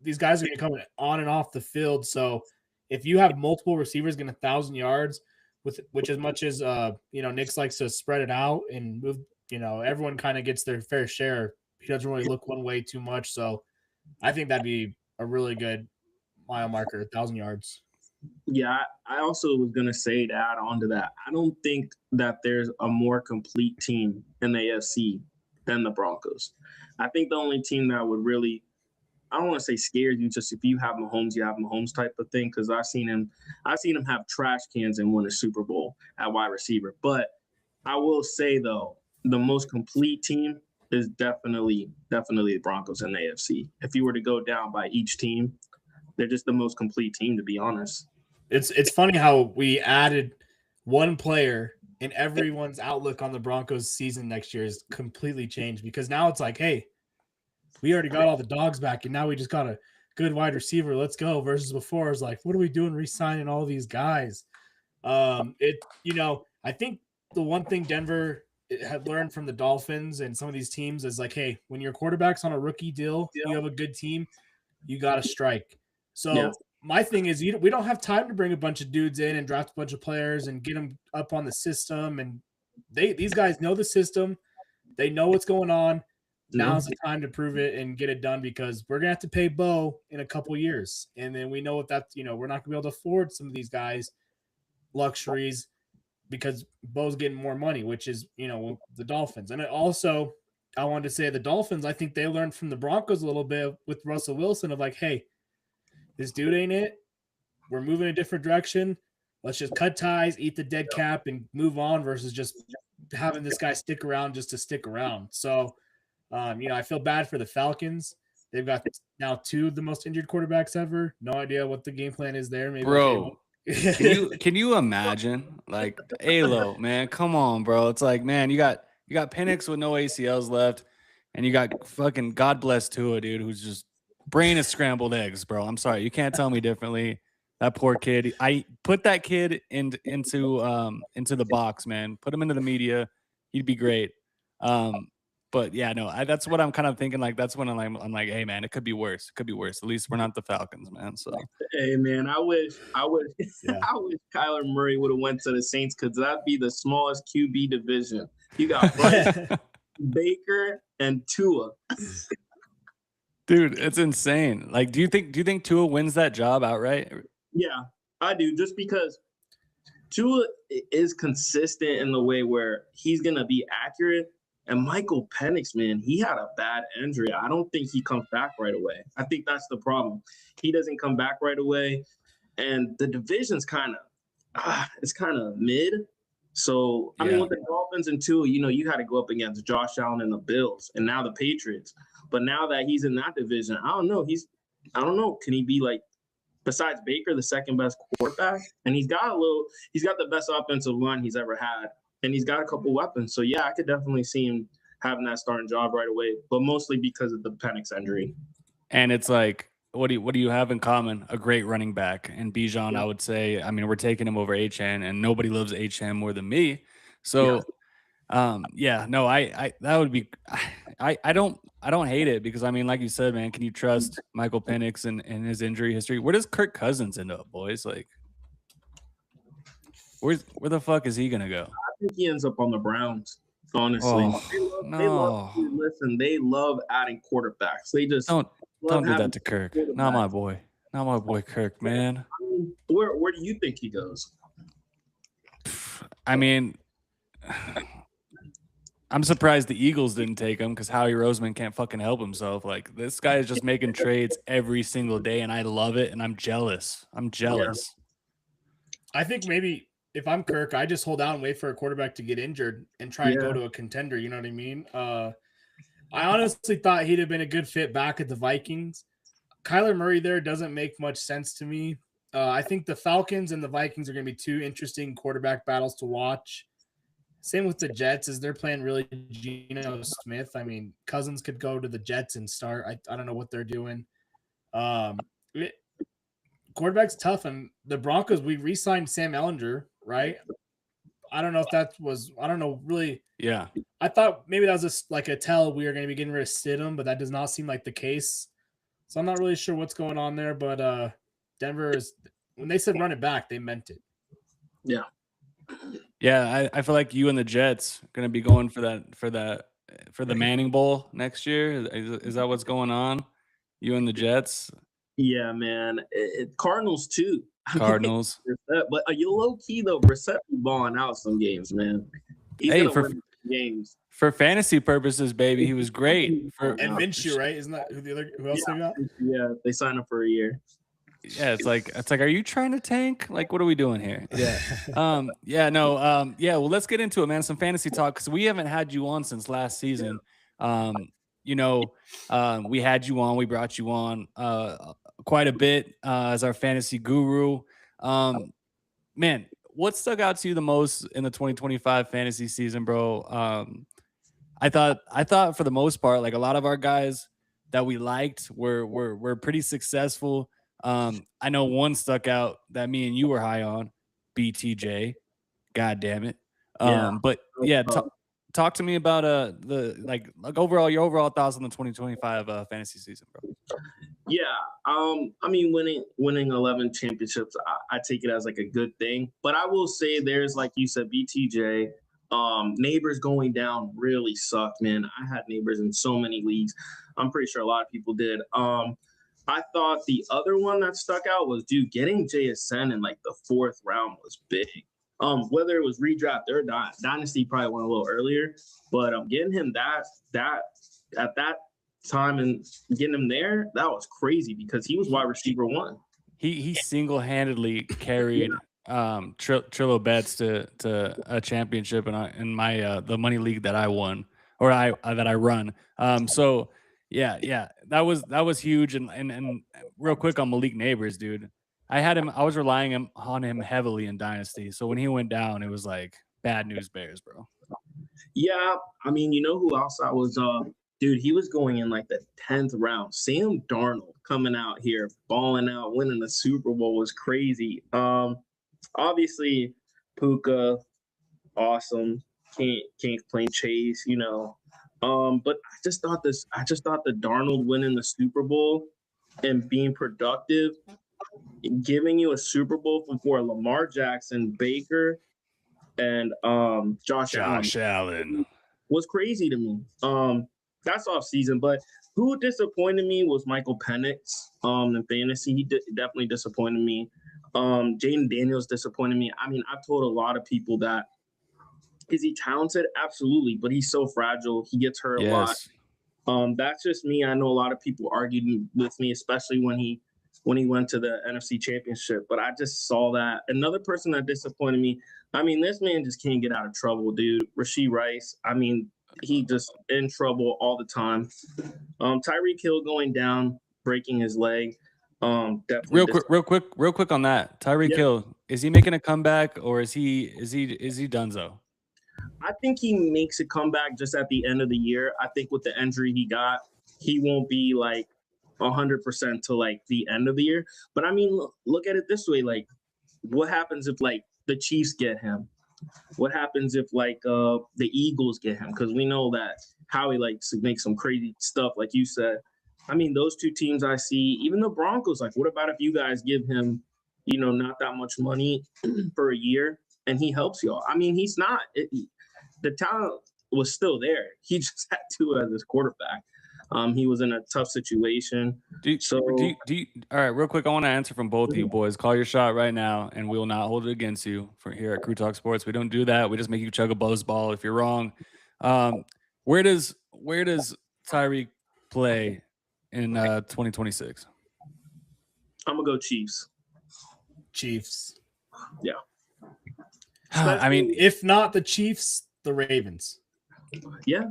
these guys are going to come on and off the field. So if you have multiple receivers getting 1,000 yards, which as much as Nick likes to spread it out and move, everyone kind of gets their fair share. He doesn't really look one way too much. So I think that'd be a really good mile marker, 1,000 yards. Yeah, I also was going to say to add on to that, I don't think that there's a more complete team in the AFC than the Broncos. I think the only team that would really, I don't want to say scares you, just if you have Mahomes, you have Mahomes type of thing, because I've seen him have trash cans and win a Super Bowl at wide receiver. But I will say, though, the most complete team is definitely the Broncos in the AFC. If you were to go down by each team, they're just the most complete team, to be honest. It's funny how we added one player and everyone's outlook on the Broncos season next year is completely changed, because now it's like, hey, we already got all the dogs back and now we just got a good wide receiver. Let's go. Versus before, it's like, what are we doing re-signing all these guys? I think the one thing Denver had learned from the Dolphins and some of these teams is like, hey, when your quarterback's on a rookie deal, you have a good team, you got to strike. So my thing is, we don't have time to bring a bunch of dudes in and draft a bunch of players and get them up on the system. And these guys know the system. They know what's going on. Now's the time to prove it and get it done, because we're going to have to pay Bo in a couple years. And then we know what that's, we're not going to be able to afford some of these guys luxuries because Bo's getting more money, which is, the Dolphins. And also, I wanted to say the Dolphins, I think they learned from the Broncos a little bit with Russell Wilson of like, hey, this dude ain't it. We're moving a different direction. Let's just cut ties, eat the dead cap, and move on versus just having this guy stick around just to stick around. So, I feel bad for the Falcons. They've got now 2 of the most injured quarterbacks ever. No idea what the game plan is there. Maybe bro, can you imagine? Like, Alo, man, come on, bro. It's like, man, you got Penix with no ACLs left, and you got fucking God bless Tua, dude, who's just brain is scrambled eggs, bro. I'm sorry, you can't tell me differently. That poor kid. I put that kid into the box, man. Put him into the media. He'd be great. But yeah, no, that's what I'm kind of thinking. Like, that's when I'm like, hey, man, it could be worse. It could be worse. At least we're not the Falcons, man. So, hey, man, I wish Kyler Murray would have went to the Saints, because that'd be the smallest QB division. You got Baker and Tua. Dude, it's insane. Like, do you think Tua wins that job outright? Yeah, I do. Just because Tua is consistent in the way where he's gonna be accurate. And Michael Penix, man, he had a bad injury. I don't think he comes back right away. I think that's the problem. He doesn't come back right away, and the division's kind of it's kind of mid. So I mean, with the Dolphins and Tua, you had to go up against Josh Allen and the Bills, and now the Patriots. But now that he's in that division, I don't know. Can he be like, besides Baker, the second best quarterback? And he's got the best offensive line he's ever had, and he's got a couple weapons. So yeah, I could definitely see him having that starting job right away, but mostly because of the Penix injury. And it's like, what do you have in common? A great running back. And Bijan, I would say, I mean, we're taking him over Achane, and nobody loves Achane more than me. So that would be, I don't hate it, because I mean, like you said, man, can you trust Michael Penix and his injury history? Where does Kirk Cousins end up, boys? Like, where the fuck is he gonna go? I think he ends up on the Browns. Honestly, they love adding quarterbacks. They just don't do that to Kirk. Not my boy Kirk, man. Where do you think he goes? I mean, I'm surprised the Eagles didn't take him, because Howie Roseman can't fucking help himself. Like, this guy is just making trades every single day, and I love it, and I'm jealous. Yeah. I think maybe if I'm Kirk, I just hold out and wait for a quarterback to get injured and try and go to a contender. You know what I mean? I honestly thought he'd have been a good fit back at the Vikings. Kyler Murray there doesn't make much sense to me. I think the Falcons and the Vikings are going to be two interesting quarterback battles to watch. Same with the Jets, as they're playing really Geno Smith. I mean, Cousins could go to the Jets and start. I don't know what they're doing. Quarterback's tough, and the Broncos, we re-signed Sam Ehlinger, right? I don't know if that was – I don't know, really. Yeah. I thought maybe that was just like a tell we were going to be getting rid of Stidham, but that does not seem like the case. So I'm not really sure what's going on there, but Denver is – when they said run it back, they meant it. Yeah. Yeah, I feel like you and the Jets are going to be going for the Manning Bowl next year. Is that what's going on? You and the Jets? Yeah, man. Cardinals too. Cardinals. But you low key though, Brissett balling out some games, man. He's for games. For fantasy purposes, baby, he was great. And Minshew, right? Isn't that who else they got? Yeah, they signed him for a year. Yeah, it's like, are you trying to tank? Like, what are we doing here? Yeah. Well, let's get into it, man. Some fantasy talk, because we haven't had you on since last season. We had you on, we brought you on quite a bit as our fantasy guru. Man, what stuck out to you the most in the 2025 fantasy season, bro? I thought for the most part, like, a lot of our guys that we liked were pretty successful. I know one stuck out that me and you were high on, BTJ. God damn it. But yeah, talk to me about the overall your overall thoughts on the 2025 fantasy season, bro. Yeah, I mean, winning 11 championships, I take it as like a good thing. But I will say, there's, like you said, BTJ. Neighbors going down really sucked, man. I had Neighbors in so many leagues. I'm pretty sure a lot of people did. I thought the other one that stuck out was, getting JSN in like the 4th round was big. Whether it was redraft or dynasty, probably went a little earlier, but getting him that at that time and getting him there, that was crazy, because he was wide receiver 1. He single-handedly carried Trillo Betts to a championship in my the money league that I won, or that I run. So. Yeah, that was huge. And real quick on Malik Neighbors, dude, I was relying on him heavily in Dynasty. So when he went down, it was like bad news bears, bro. Yeah, I mean, you know who else I was? Dude, he was going in like the 10th round. Sam Darnold coming out here, balling out, winning the Super Bowl was crazy. Obviously, Puka, awesome. Can't complain. Chase, but I just thought the Darnold winning the Super Bowl and being productive, giving you a Super Bowl before Lamar Jackson, Baker, and Josh Allen was crazy to me. That's off season, but who disappointed me was Michael Penix in fantasy. He definitely disappointed me. Jaden Daniels disappointed me. I mean, I've told a lot of people that is he talented? Absolutely, but he's so fragile. He gets hurt a lot. Yes. That's just me. I know a lot of people argued with me, especially when he went to the NFC Championship. But I just saw that. Another person that disappointed me. I mean, this man just can't get out of trouble, dude. Rashee Rice. I mean, he just in trouble all the time. Tyreek Hill going down, breaking his leg. Definitely Real quick on that. Tyreek Yeah. Hill, is he making a comeback or is he donezo? I think he makes a comeback just at the end of the year. I think with the injury he got, he won't be like 100% to like the end of the year. But I mean, look at it this way: like, what happens if like the Chiefs get him? What happens if like the Eagles get him? Because we know that Howie likes to make some crazy stuff, like you said. I mean, those two teams I see, even the Broncos. Like, what about if you guys give him, not that much money for a year, and he helps y'all? I mean, he's not. The talent was still there. He just had Tua as his quarterback. He was in a tough situation. All right, real quick, I want to answer from both of you boys. Call your shot right now, and we will not hold it against you for here at Crew Talk Sports. We don't do that. We just make you chug a buzz ball if you're wrong. Where does Tyreek play in 2026? I'm gonna go Chiefs. Chiefs. Yeah. I mean, if not the Chiefs, the Ravens. Yeah.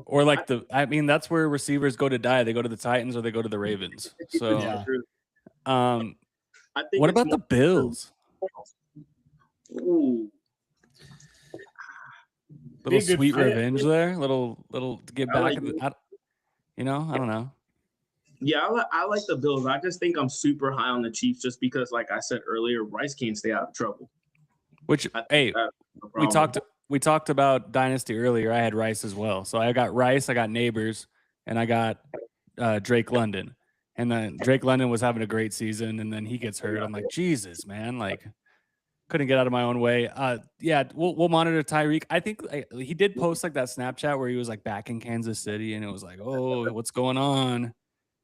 Or like that's where receivers go to die. They go to the Titans or they go to the Ravens. So, Yeah. I think what about the Bills? Ooh. Little Be a good sweet fit. revenge there. Little to get back. like I don't know. Yeah, I like the Bills. I just think I'm super high on the Chiefs just because, like I said earlier, Rice can't stay out of trouble. Which, hey, we talked about Dynasty earlier. I had Rice as well. So I got Rice, I got Neighbors, and I got Drake London. And then Drake London was having a great season, and then he gets hurt. I'm like, Jesus, man, like couldn't get out of my own way. Yeah, we'll monitor Tyreek. I think he did post like that Snapchat where he was like back in Kansas City, and it was like, oh, what's going on?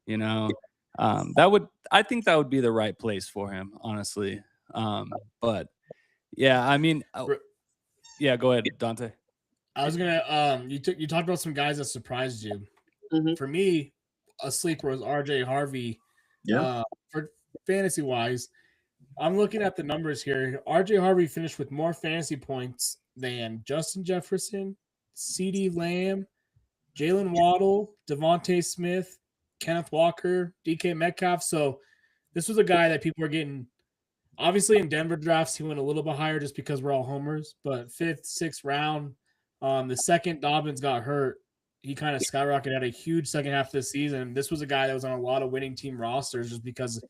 I think that would be the right place for him, honestly. But yeah, I mean, yeah, go ahead, Dante. I was gonna you talked about some guys that surprised you. Mhm. For me, a sleeper was RJ Harvey. Yeah. For fantasy wise, I'm looking at the numbers here. RJ Harvey finished with more fantasy points than Justin Jefferson, CeeDee Lamb, Jalen Waddle, Devontae Smith, Kenneth Walker, DK Metcalf. So this was a guy that people were getting. Obviously, in Denver drafts, he went a little bit higher just because we're all homers. But 5th, 6th round, the second Dobbins got hurt, he kind of skyrocketed, had a huge second half of the season. This was a guy that was on a lot of winning team rosters just because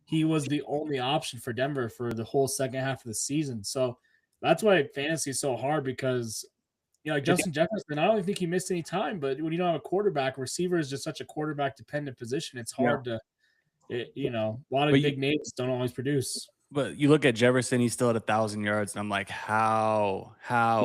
he was the only option for Denver for the whole second half of the season. So that's why fantasy is so hard because, like Justin Jefferson, I don't think he missed any time. But when you don't have a quarterback, receiver is just such a quarterback-dependent position. It's hard to a lot of big names don't always produce. But you look at Jefferson, he's still at 1,000 yards, and I'm like, how?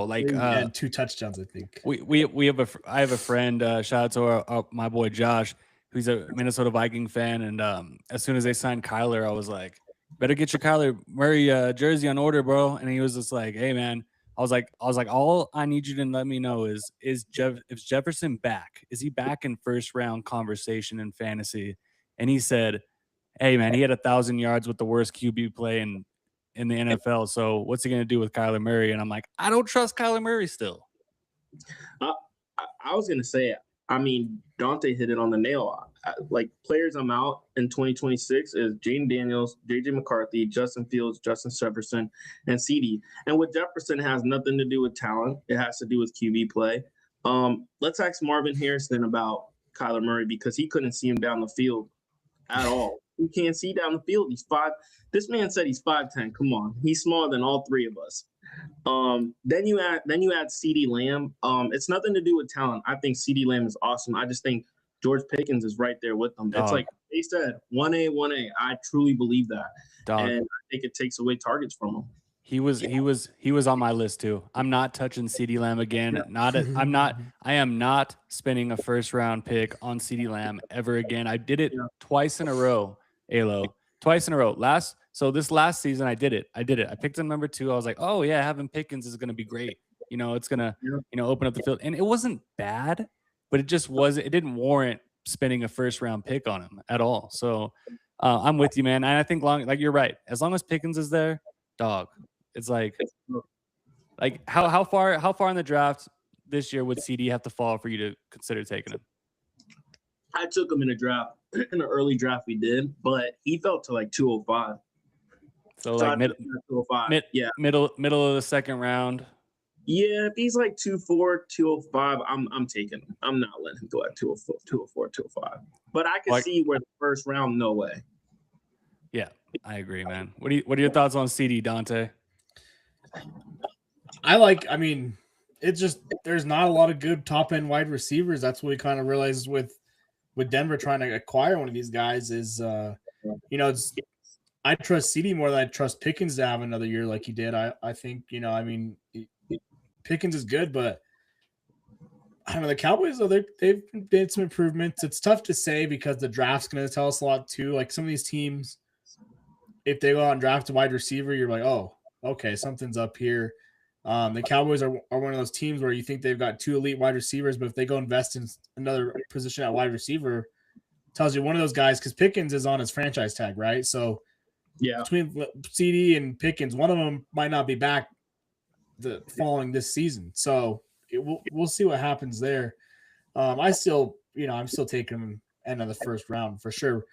Like, and 2 touchdowns, I think. I have a friend. Shout out to my boy Josh, who's a Minnesota Viking fan, and as soon as they signed Kyler, I was like, better get your Kyler Murray jersey on order, bro. And he was just like, hey man, I was like, all I need you to let me know is Jefferson back? Is he back in first round conversation in fantasy? And he said, hey man, he had 1,000 yards with the worst QB play in the NFL. So what's he gonna do with Kyler Murray? And I'm like, I don't trust Kyler Murray still. I was gonna say, I mean, Dante hit it on the nail. Like players I'm out in 2026 is Jaden Daniels, JJ McCarthy, Justin Fields, Justin Jefferson, and CeeDee. And with Jefferson, it has nothing to do with talent. It has to do with QB play. Let's ask Marvin Harrison about Kyler Murray because he couldn't see him down the field at all. He can't see down the field. He's 5. This man said he's 5'10". Come on, he's smaller than all 3 of us. Then you add CeeDee Lamb. It's nothing to do with talent. I think CeeDee Lamb is awesome. I just think George Pickens is right there with them. It's like they said, 1A. I truly believe that, and I think it takes away targets from him. He was on my list too. I'm not touching CeeDee Lamb again. I am not spending a first round pick on CeeDee Lamb ever again. I did it twice in a row, Alo. Twice in a row. So this last season, I did it. I picked him number 2. I was like, oh yeah, having Pickens is going to be great. It's going to, open up the field. And it wasn't bad, but it just wasn't. It didn't warrant spending a first round pick on him at all. So I'm with you, man. And I think like you're right. As long as Pickens is there, dog, it's like how far in the draft this year would CD have to fall for you to consider taking him? I took him in a draft, in an early draft we did, but he fell to like 205. So like middle of the second round. Yeah, if he's like 204, 205, I'm taking him. I'm not letting him go at 204, 205. But I can see where the first round, no way. Yeah, I agree, man. What are your thoughts on CD, Dante? I mean, it's just there's not a lot of good top end wide receivers. That's what we kind of realized with Denver trying to acquire one of these guys is I trust CD more than I trust Pickens to have another year like he did. I think, I mean, Pickens is good, but I don't know. The Cowboys, though, they've made some improvements. It's tough to say because the draft's going to tell us a lot too. Like some of these teams, if they go out and draft a wide receiver, you're like, oh, okay, something's up here. The Cowboys are one of those teams where you think they've got 2 elite wide receivers, but if they go invest in another position at wide receiver, tells you one of those guys, because Pickens is on his franchise tag, right? So yeah, between CD and Pickens, one of them might not be back the following this season. So we'll see what happens there. I'm still taking him end of the first round for sure.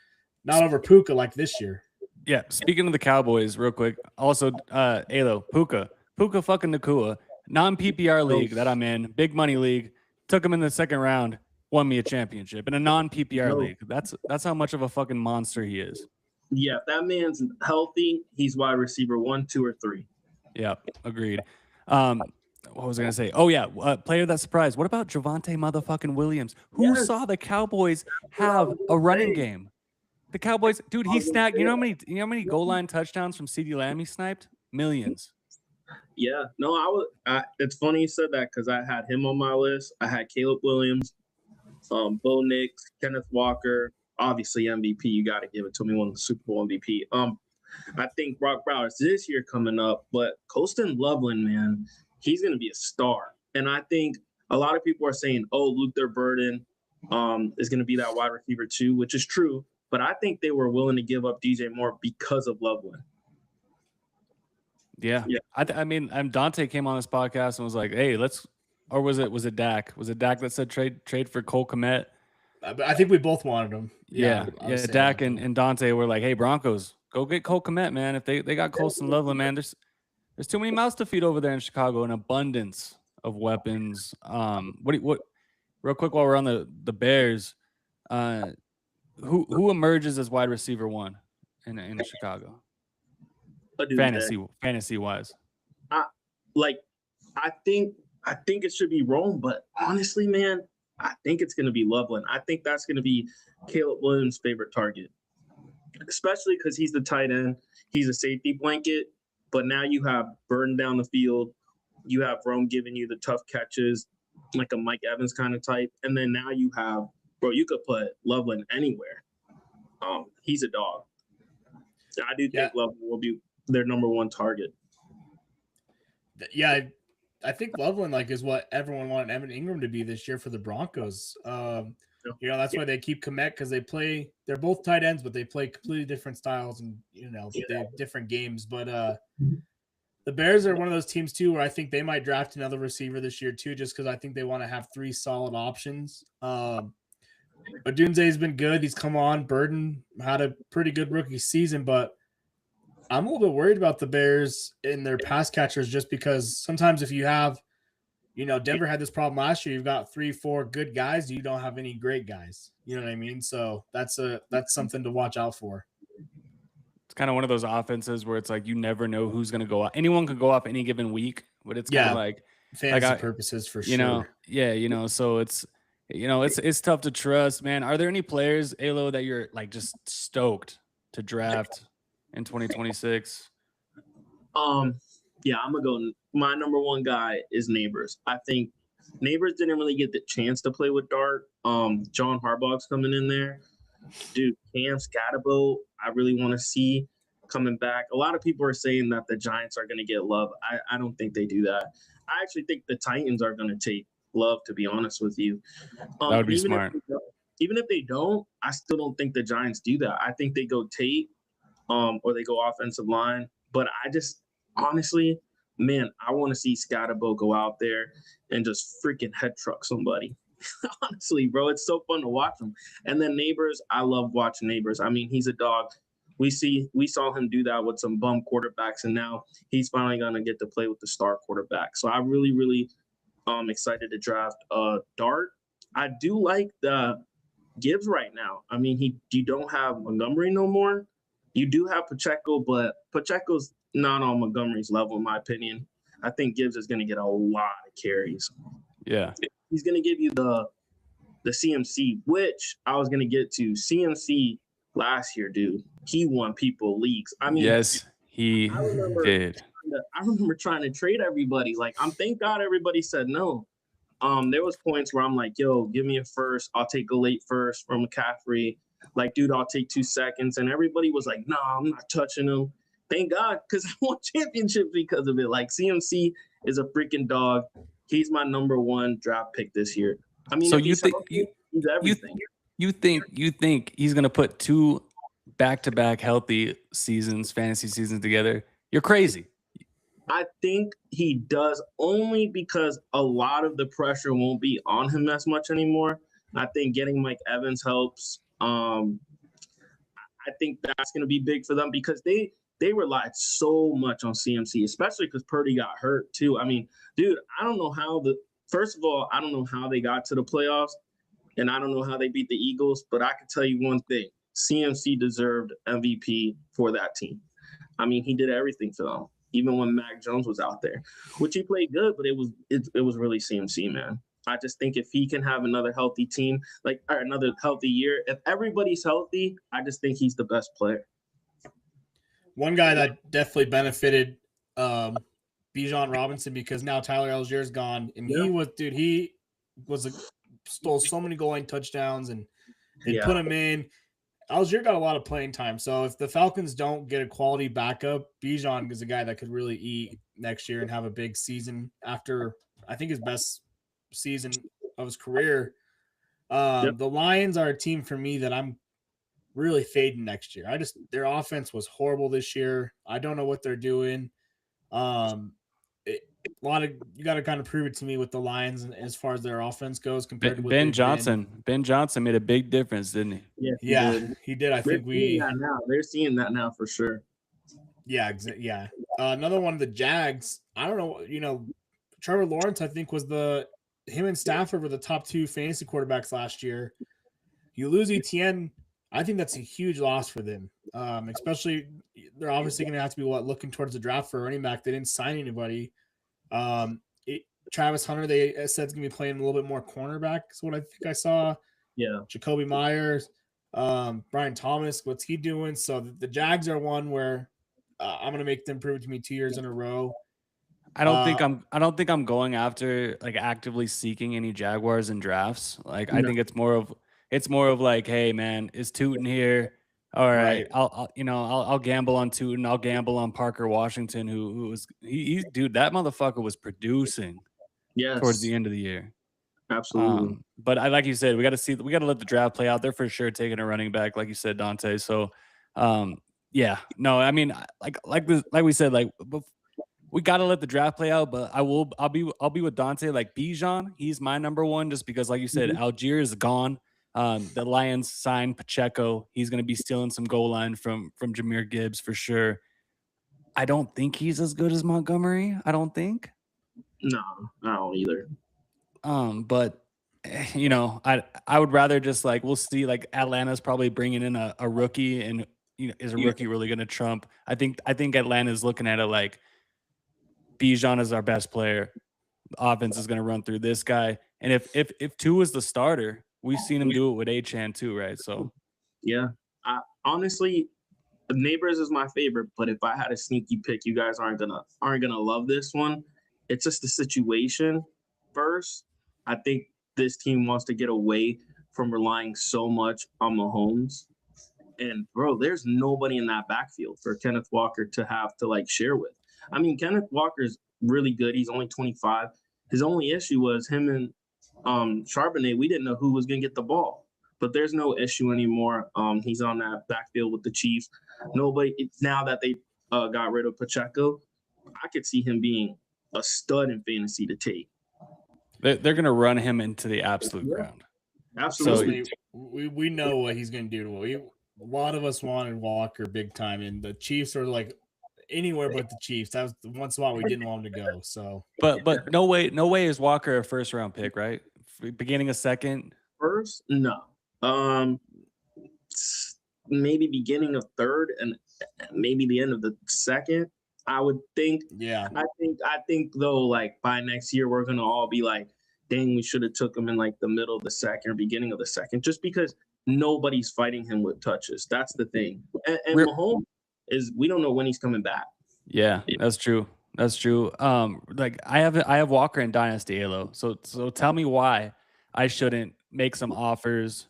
Not over Puka like this year. Yeah. Speaking of the Cowboys, real quick. Also, Alo, Puka fucking Nacua, non-PPR league that I'm in, big money league. Took him in the second round, won me a championship in a non-PPR league. That's how much of a fucking monster he is. Yeah, if that man's healthy, he's wide receiver 1, 2, or 3. Yeah, agreed. What was I gonna say? Oh yeah, player that surprised. What about Javonte motherfucking Williams? Who saw the Cowboys have a running game? The Cowboys, dude, he snagged. You know how many goal line touchdowns from CeeDee Lamb he sniped? Millions. Yeah, no, it's funny you said that because I had him on my list. I had Caleb Williams, Bo Nix, Kenneth Walker. Obviously MVP, you got to give it to me, won the Super Bowl MVP. I think Brock Bowers this year coming up, but Colston Loveland, man, he's going to be a star. And I think a lot of people are saying, oh, Luther Burden is going to be that wide receiver too, which is true. But I think they were willing to give up DJ Moore because of Loveland. Yeah. I mean, Dante came on this podcast and was like, hey, or was it Dak? Was it Dak that said trade for Cole Kmet? I think we both wanted him. Yeah. Dak and Dante were like, hey, Broncos, go get Cole Kmet, man. If they got Colston Loveland, man, there's too many mouths to feed over there in Chicago, an abundance of weapons. What real quick while we're on the Bears, who emerges as wide receiver 1 in Chicago? Fantasy wise. I think it should be Rome, but honestly, man, I think it's going to be Loveland. I think that's going to be Caleb Williams' favorite target, especially because he's the tight end. He's a safety blanket, but now you have Burden down the field. You have Rome giving you the tough catches, like a Mike Evans kind of type. And then now you have, you could put Loveland anywhere. He's a dog. I do think Loveland will be their number 1 target. Yeah, I think Loveland is what everyone wanted Evan Ingram to be this year for the Broncos. That's why they keep Kmet because they're both tight ends, but they play completely different styles and they have different games. But the Bears are one of those teams too where I think they might draft another receiver this year too, just because I think they want to have 3 solid options. Odunze has been good. He's come on. Burden had a pretty good rookie season, but I'm a little bit worried about the Bears in their pass catchers just because sometimes if you have, Denver had this problem last year. You've got 3-4 good guys. You don't have any great guys. You know what I mean? So that's something to watch out for. It's kind of one of those offenses where it's like you never know who's going to go off. Anyone could go off any given week, but it's kind of like fantasy purposes for sure. So it's tough to trust, man. Are there any players, Alo, that you're just stoked to draft in 2026? Yeah, I'm gonna go. My number 1 guy is Neighbors. I think Neighbors didn't really get the chance to play with Dart. John Harbaugh's coming in there. Dude, Cam Scatterbo, I really want to see coming back. A lot of people are saying that the Giants are going to get Love. I don't think they do that. I actually think the Titans are going to take Love, to be honest with you. That would be even smart. Even if they don't, I still don't think the Giants do that. I think they go Tate, or they go offensive line. But I just honestly, man, I want to see Scatterbo go out there and just freaking head truck somebody. Honestly, bro, it's so fun to watch him. And then Neighbors, I love watching Neighbors. I mean, he's a dog. We saw him do that with some bum quarterbacks, and now he's finally gonna get to play with the star quarterback. So I really, really excited to draft Dart. I do like the Gibbs right now. I mean, you don't have Montgomery no more. You do have Pacheco, but Pacheco's not on Montgomery's level, in my opinion. I think Gibbs is going to get a lot of carries. Yeah. He's going to give you the CMC, which I was going to get to. CMC last year, dude, he won people leagues. I mean, yes, he did. I remember trying to trade everybody. Like, thank God everybody said no. There was points where I'm like, yo, give me a first. I'll take a late first from McCaffrey. Like, dude, I'll take 2 seconds. And everybody was like, nah, I'm not touching him. Thank God, because I won championships because of it. Like, CMC is a freaking dog. He's my number 1 draft pick this year. I mean, so he's everything. You think he's gonna put 2 back-to-back healthy seasons, fantasy seasons together? You're crazy. I think he does, only because a lot of the pressure won't be on him as much anymore. I think getting Mike Evans helps. I think that's going to be big for them because they relied so much on CMC, especially because Purdy got hurt too. I mean, dude, I don't know how first of all, I don't know how they got to the playoffs, and I don't know how they beat the Eagles, but I can tell you one thing. CMC deserved MVP for that team. I mean, he did everything for them, even when Mac Jones was out there, which he played good, but it was really CMC, man. I just think if he can have another healthy team, or another healthy year, if everybody's healthy, I just think he's the best player. One guy that definitely benefited Bijan Robinson, because now Tyler Allgeier's gone, and he stole so many goal line touchdowns, and they put him in. Algier got a lot of playing time. So if the Falcons don't get a quality backup, Bijan is a guy that could really eat next year and have a big season after, I think, his best season of his career. The Lions are a team for me that I'm really fading next year. Their offense was horrible this year. I don't know what they're doing. You got to kind of prove it to me with the Lions as far as their offense goes compared to what Ben Johnson. Ben Johnson made a big difference, didn't he? Yeah, he did. They're seeing that now for sure. Yeah. Another one of the Jags. I don't know. Trevor Lawrence, I think, him and Stafford were the top 2 fantasy quarterbacks last year. You lose Etienne, I think that's a huge loss for them. Especially, they're obviously going to have to be looking towards the draft for a running back. They didn't sign anybody. Travis Hunter, they said is going to be playing a little bit more cornerback. Is what I think I saw. Yeah. Jacoby Myers, Brian Thomas, what's he doing? So the Jags are one where I'm going to make them prove it to me 2 years in a row. I don't think I'm going after, like, actively seeking any Jaguars in drafts. Like, I think it's more of like, hey man, is Tootin here? All right. I'll gamble on Tootin. I'll gamble on Parker Washington, who was dude, that motherfucker was producing towards the end of the year. Absolutely. But like you said, we got to let the draft play out. They're for sure taking a running back, like you said, Dante. So yeah, no, I mean, like we said, like, we got to let the draft play out, but I'll be with Dante. Like, Bijan, he's my number 1 just because, like you said, Algier is gone. The Lions signed Pacheco. He's going to be stealing some goal line from Jahmyr Gibbs for sure. I don't think he's as good as Montgomery. I don't think. No, I don't either. But I would rather just, like, we'll see. Like, Atlanta's probably bringing in a rookie, and is a rookie really going to trump? I think Atlanta's looking at it like Bijan is our best player. The offense is going to run through this guy, and if Tua is the starter, we've seen him do it with Achane too, right? So yeah, honestly, Neighbors is my favorite, but if I had a sneaky pick, you guys aren't gonna love this one. It's just the situation. First, I think this team wants to get away from relying so much on Mahomes, And bro, there's nobody in that backfield for Kenneth Walker to have to like share with. I mean, Kenneth Walker's really good. He's only 25. His only issue was him and Charbonnet. We didn't know who was gonna get the ball, but there's no issue anymore. He's on that backfield with the Chiefs. Nobody now that they got rid of Pacheco, I could see him being a stud in fantasy to take. They're gonna run him into the absolute ground. Absolutely. So we know what he's going to do to him. A lot of us wanted Walker big time, and the Chiefs are like anywhere but the Chiefs. That was the one spot we didn't want him to go. So, but no way is Walker a first round pick, right? Beginning a second. First, no. Maybe beginning of third and maybe the end of the second. I would think. Yeah. I think though, like by next year, we're gonna all be like, dang, we should have took him in like the middle of the second or beginning of the second, just because nobody's fighting him with touches. That's the thing. And Mahomes we don't know when he's coming back. Yeah, that's true. That's true. Like I have Walker in Dynasty Halo. So tell me why I shouldn't make some offers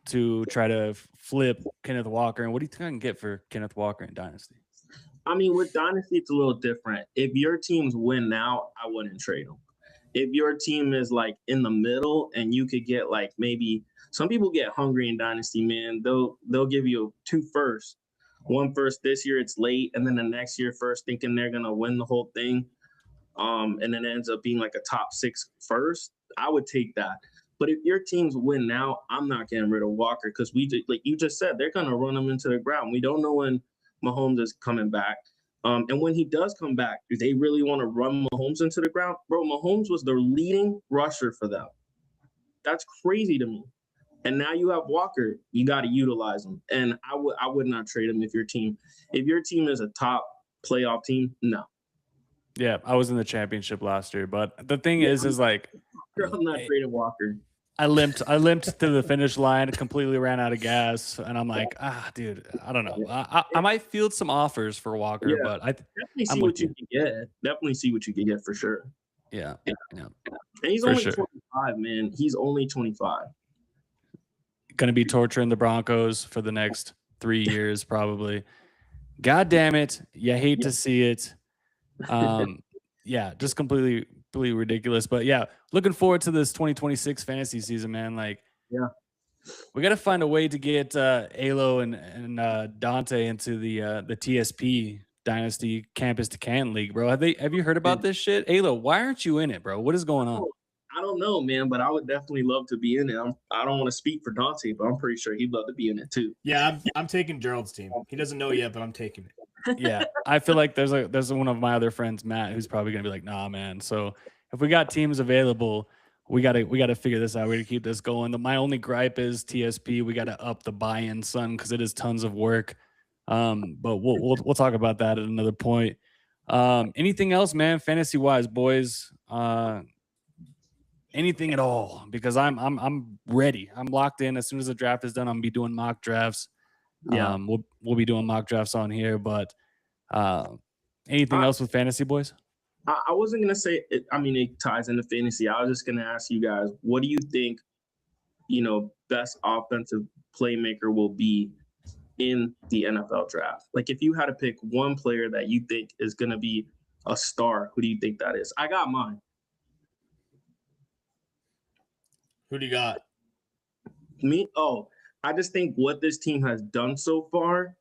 to try to flip Kenneth Walker. And what do you think I can get for Kenneth Walker in Dynasty? I mean, with Dynasty, it's a little different. If your teams win now, I wouldn't trade them. If your team is like in the middle and you could get like maybe some people get hungry in Dynasty, man. They'll give you 2 firsts. 1 first this year, it's late, and then the next year first thinking they're gonna win the whole thing. And then it ends up being like a top 6 first. I would take that. But if your teams win now, I'm not getting rid of Walker because like you just said, they're gonna run him into the ground. We don't know when Mahomes is coming back. And when he does come back, do they really want to run Mahomes into the ground? Bro, Mahomes was the leading rusher for them. That's crazy to me. And now you have Walker. You got to utilize him. And I would not trade him if your team is a top playoff team. No. Yeah, I was in the championship last year, but the thing is like I'm not trading Walker. I limped to the finish line, completely ran out of gas, and I'm like, dude, I don't know. I might field some offers for Walker, but I definitely see what you can get. Definitely see what you can get for sure. Yeah. And he's only 25, man. He's only 25. Going to be torturing the Broncos for the next 3 years, probably. God damn it. You hate to see it. Yeah, just completely ridiculous. But yeah, looking forward to this 2026 fantasy season, man. Like, yeah, we got to find a way to get Alo and Dante into the TSP Dynasty Campus to Canton League, bro. Have you heard about this shit? Alo, why aren't you in it, bro? What is going on? I don't know, man, but I would definitely love to be in it. I don't want to speak for Dante, but I'm pretty sure he'd love to be in it too. Yeah, I'm taking Gerald's team. He doesn't know yet, but I'm taking it. Yeah, I feel like there's one of my other friends, Matt, who's probably gonna be like, nah, man. So if we got teams available, we gotta figure this out. We gotta keep this going. My only gripe is TSP. We gotta up the buy-in, son, because it is tons of work. But we'll talk about that at another point. Anything else, man? Fantasy wise, boys. Anything at all? Because I'm ready. I'm locked in. As soon as the draft is done, I'm gonna be doing mock drafts. Yeah, we'll be doing mock drafts on here. But anything else with fantasy, boys? I wasn't gonna say it. I mean, it ties into fantasy. I was just gonna ask you guys, what do you think? Best offensive playmaker will be in the NFL draft. Like, if you had to pick one player that you think is gonna be a star, who do you think that is? I got mine. Who do you got? Me? Oh, I just think what this team has done so far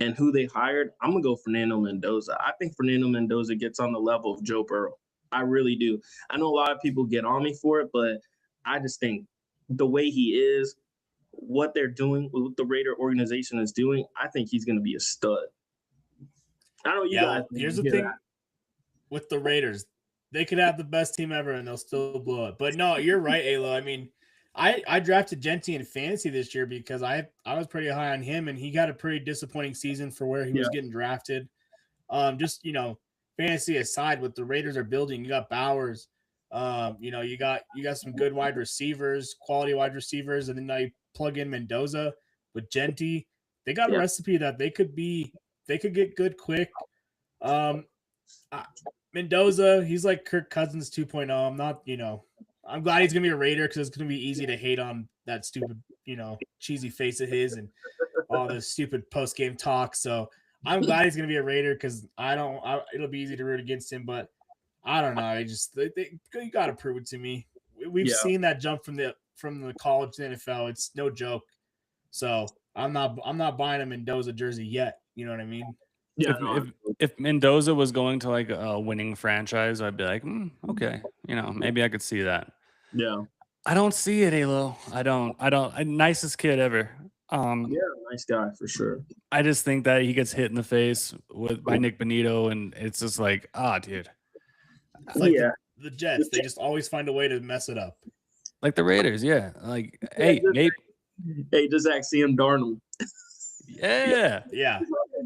and who they hired, I'm going to go Fernando Mendoza. I think Fernando Mendoza gets on the level of Joe Burrow. I really do. I know a lot of people get on me for it, but I just think the way he is, what they're doing, what the Raider organization is doing, I think he's going to be a stud. I don't know you guys. Here's the thing with the Raiders. They could have the best team ever and they'll still blow it. But no, you're right, Alo. I mean, I drafted Genty in fantasy this year because I was pretty high on him, and he got a pretty disappointing season for where he was getting drafted. Just fantasy aside, what the Raiders are building, you got Bowers, you got some good wide receivers, quality wide receivers, and then now you plug in Mendoza with Genty. They got a recipe that they could get good quick. Mendoza, he's like Kirk Cousins 2.0. I'm not, I'm glad he's going to be a Raider because it's going to be easy to hate on that stupid, cheesy face of his and all this stupid post game talk. So I'm glad he's gonna be a Raider because it'll be easy to root against him, but I don't know. You got to prove it to me. We've seen that jump from the college to the NFL. It's no joke. So I'm not buying a Mendoza jersey yet. You know what I mean? Yeah. If Mendoza was going to like a winning franchise, I'd be like, okay, maybe I could see that. Yeah. I don't see it, Alo. I don't. Nicest kid ever. Nice guy for sure. I just think that he gets hit in the face by Nick Bonito, and it's just like, dude. Like the Jets, they just always find a way to mess it up. Like the Raiders, yeah. Like, hey, maybe. Hey, just ask Sam Darnold. Yeah.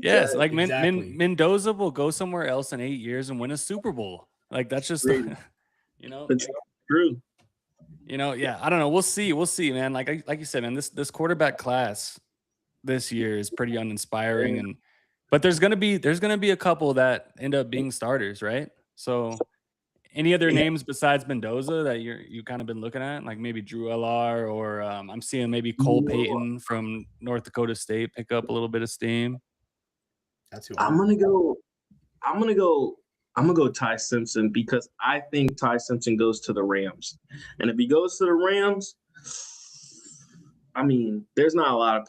Yes, like exactly. Mendoza will go somewhere else in 8 years and win a Super Bowl. Like that's just, It's true. Yeah. I don't know. We'll see, man. Like you said, man, this quarterback class this year is pretty uninspiring, but there's gonna be a couple that end up being starters, right? So, any other names besides Mendoza that you kind of been looking at, like maybe Drew LR, or I'm seeing maybe Cole Payton from North Dakota State pick up a little bit of steam. That's who I'm gonna go Ty Simpson because I think Ty Simpson goes to the Rams, and if he goes to the Rams, I mean, there's not a lot of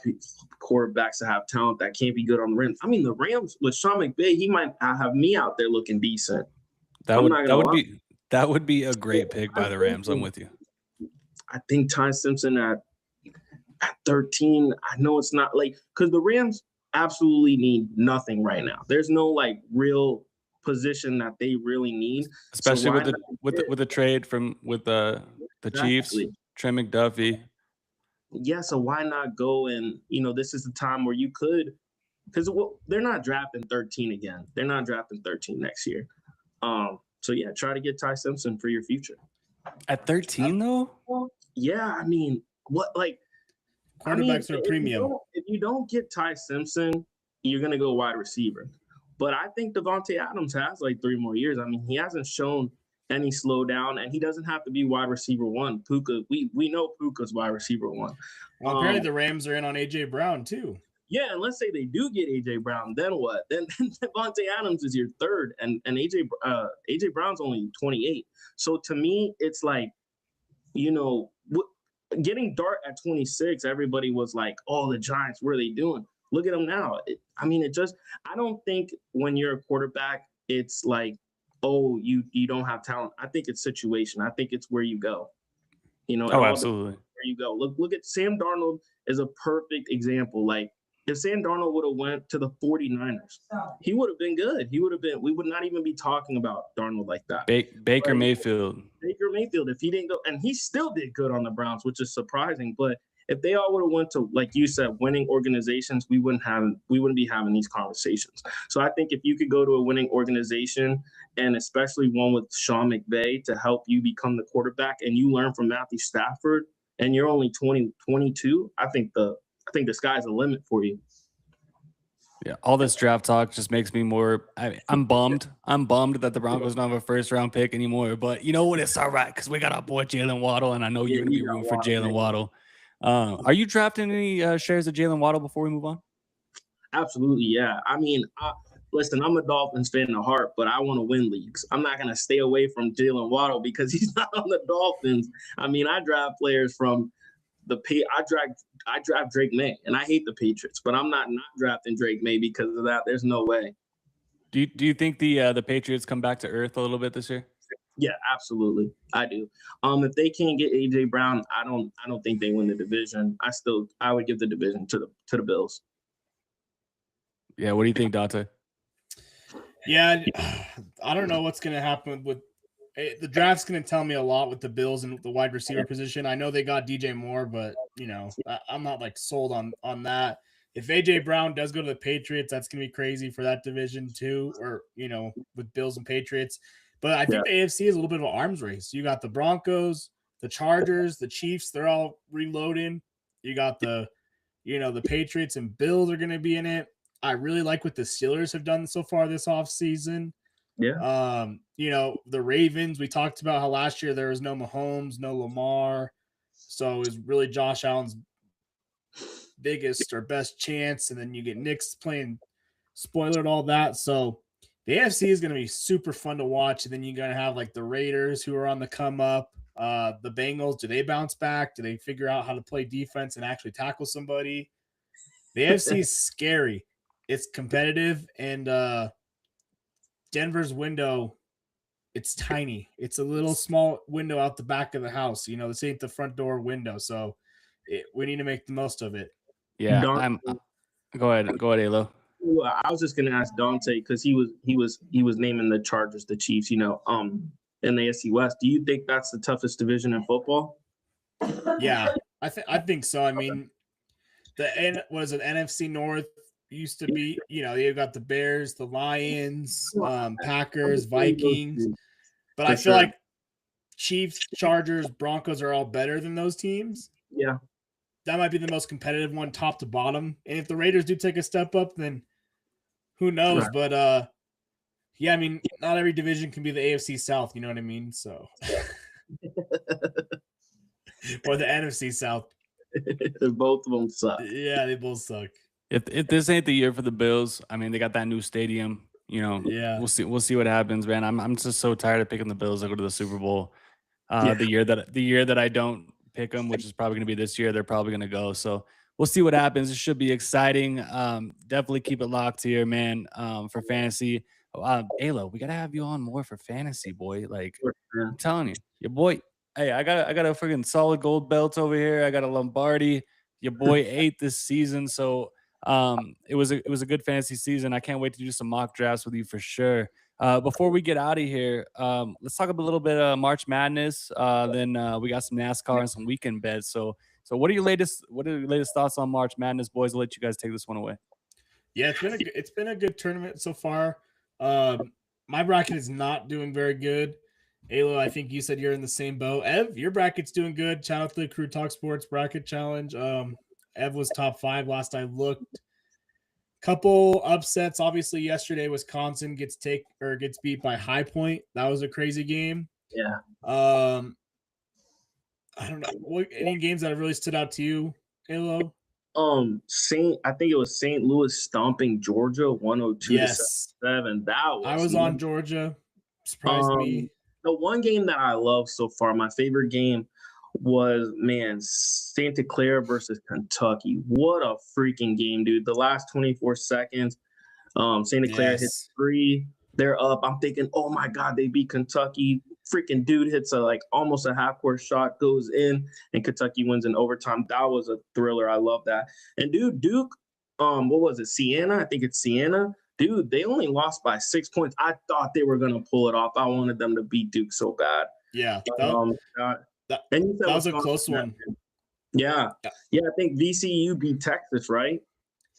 quarterbacks that have talent that can't be good on the Rams. I mean, the Rams with Sean McVay, he might have me out there looking decent. That would be a great pick by the Rams. I'm with you. I think Ty Simpson at 13. I know it's not like because the Rams absolutely need nothing right now. There's no like real position that they really need, especially with the trade with the Chiefs, Trey McDuffie. Yeah, so why not go and this is the time where you could, because they're not drafting 13 again. They're not drafting 13 next year. So yeah, try to get Ty Simpson for your future. At 13 though? Yeah, I mean, quarterbacks are premium. If you don't get Ty Simpson, you're gonna go wide receiver. But I think Devontae Adams has like 3 more years. I mean, he hasn't shown any slowdown, and he doesn't have to be wide receiver 1. Puka, we know Puka's wide receiver 1. Well, apparently the Rams are in on AJ Brown too. Yeah, and let's say they do get AJ Brown, then what? Then Devontae Adams is your third, and AJ Brown's only 28. So to me, it's like, getting Dart at 26, everybody was like, "Oh, the Giants, what are they doing?" Look at them now. I don't think when you're a quarterback, it's like, "Oh, you don't have talent." I think it's situation. I think it's where you go. Absolutely. Where you go. Look at Sam Darnold is a perfect example. Like, if Sam Darnold would have went to the 49ers, he would have been good. We would not even be talking about Darnold like that. Baker Mayfield, if he didn't go, and he still did good on the Browns, which is surprising. But if they all would have went to, like you said, winning organizations, we wouldn't be having these conversations. So I think if you could go to a winning organization, and especially one with Sean McVay to help you become the quarterback, and you learn from Matthew Stafford, and you're only 22, I think the sky's the limit for you. Yeah, all this draft talk just makes me more. I'm bummed. I'm bummed that the Broncos don't have a first-round pick anymore. But you know what? It's all right because we got our boy Jalen Waddle, and I know you're going to be rooting for Jalen Waddle. Are you drafting any shares of Jalen Waddle before we move on? Absolutely, yeah. I mean, listen, I'm a Dolphins fan at heart, but I want to win leagues. I'm not going to stay away from Jalen Waddle because he's not on the Dolphins. I mean, I draft players from I draft Drake May, and I hate the Patriots, but I'm not drafting Drake May because of that. There's no way. Do you think the Patriots come back to earth a little bit this year? Yeah, absolutely. I do. If they can't get AJ Brown, I don't think they win the division. I would give the division to the Bills. Yeah, what do you think, Dante? Yeah, I don't know what's going to happen with the draft's going to tell me a lot with the Bills and the wide receiver position. I know they got DJ Moore, but I'm not like sold on that. If AJ Brown does go to the Patriots, that's going to be crazy for that division too, or with Bills and Patriots. But I think the AFC is a little bit of an arms race. You got the Broncos, the Chargers, the Chiefs, they're all reloading. You got the Patriots and Bills are going to be in it. I really like what the Steelers have done so far this offseason. Yeah. The Ravens, we talked about how last year there was no Mahomes, no Lamar. So it was really Josh Allen's biggest or best chance, and then you get Knicks playing spoiler and all that. So the AFC is going to be super fun to watch, and then you're going to have like the Raiders who are on the come up. The Bengals, do they bounce back? Do they figure out how to play defense and actually tackle somebody? The AFC is scary. It's competitive, and Denver's window, it's tiny. It's a little small window out the back of the house. This ain't the front door window, so we need to make the most of it. Yeah, Dante, go ahead, Alo. I was just gonna ask Dante because he was naming the Chargers, the Chiefs, in the AFC West. Do you think that's the toughest division in football? Yeah, I think so. I mean, NFC North used to be, you've got the Bears, the Lions, Packers, Vikings, but I feel like Chiefs, Chargers, Broncos are all better than those teams. Yeah. That might be the most competitive one, top to bottom. And if the Raiders do take a step up, then who knows? Right. But yeah, I mean, not every division can be the AFC South, you know what I mean? So or the NFC South. Both of them suck. Yeah, they both suck. If this ain't the year for the Bills, I mean, they got that new stadium. Yeah, we'll see what happens, man. I'm just so tired of picking the Bills to go to the Super Bowl. The year that I don't pick them, which is probably going to be this year, they're probably going to go. So we'll see what happens. It should be exciting. Definitely keep it locked here, man. For fantasy, Alo, we gotta have you on more for fantasy, boy. Like I'm telling you, your boy. Hey, I got a freaking solid gold belt over here. I got a Lombardi. Your boy ate this season, so it was a good fantasy season. I can't wait to do some mock drafts with you for sure. Before we get out of here, let's talk a little bit of March Madness. Then we got some NASCAR and some weekend bets. So what are your latest thoughts on March Madness, boys? I'll let you guys take this one away. Yeah, it's been a good tournament so far. My bracket is not doing very good. Alo, I think you said you're in the same boat. Ev, your bracket's doing good. Shout out to the Crew Talk Sports Bracket Challenge. Ev was top 5 last I looked. Couple upsets. Obviously, yesterday Wisconsin gets beat by High Point. That was a crazy game. Yeah. I don't know. Any games that have really stood out to you, Alo? I think it was St. Louis stomping Georgia 102-7. I was on Georgia. Surprised me. The one game that I love so far, my favorite game was, Santa Clara versus Kentucky. What a freaking game, dude. The last 24 seconds, Santa Clara hits 3. They're up. I'm thinking, oh my God, they beat Kentucky. Freaking dude hits almost a half-court shot, goes in, and Kentucky wins in overtime. That was a thriller. I love that. And dude, Duke, what was it? Siena? I think it's Siena. Dude, they only lost by 6 points. I thought they were gonna pull it off. I wanted them to beat Duke so bad. Yeah. That was a close one. Yeah. I think VCU beat Texas, right?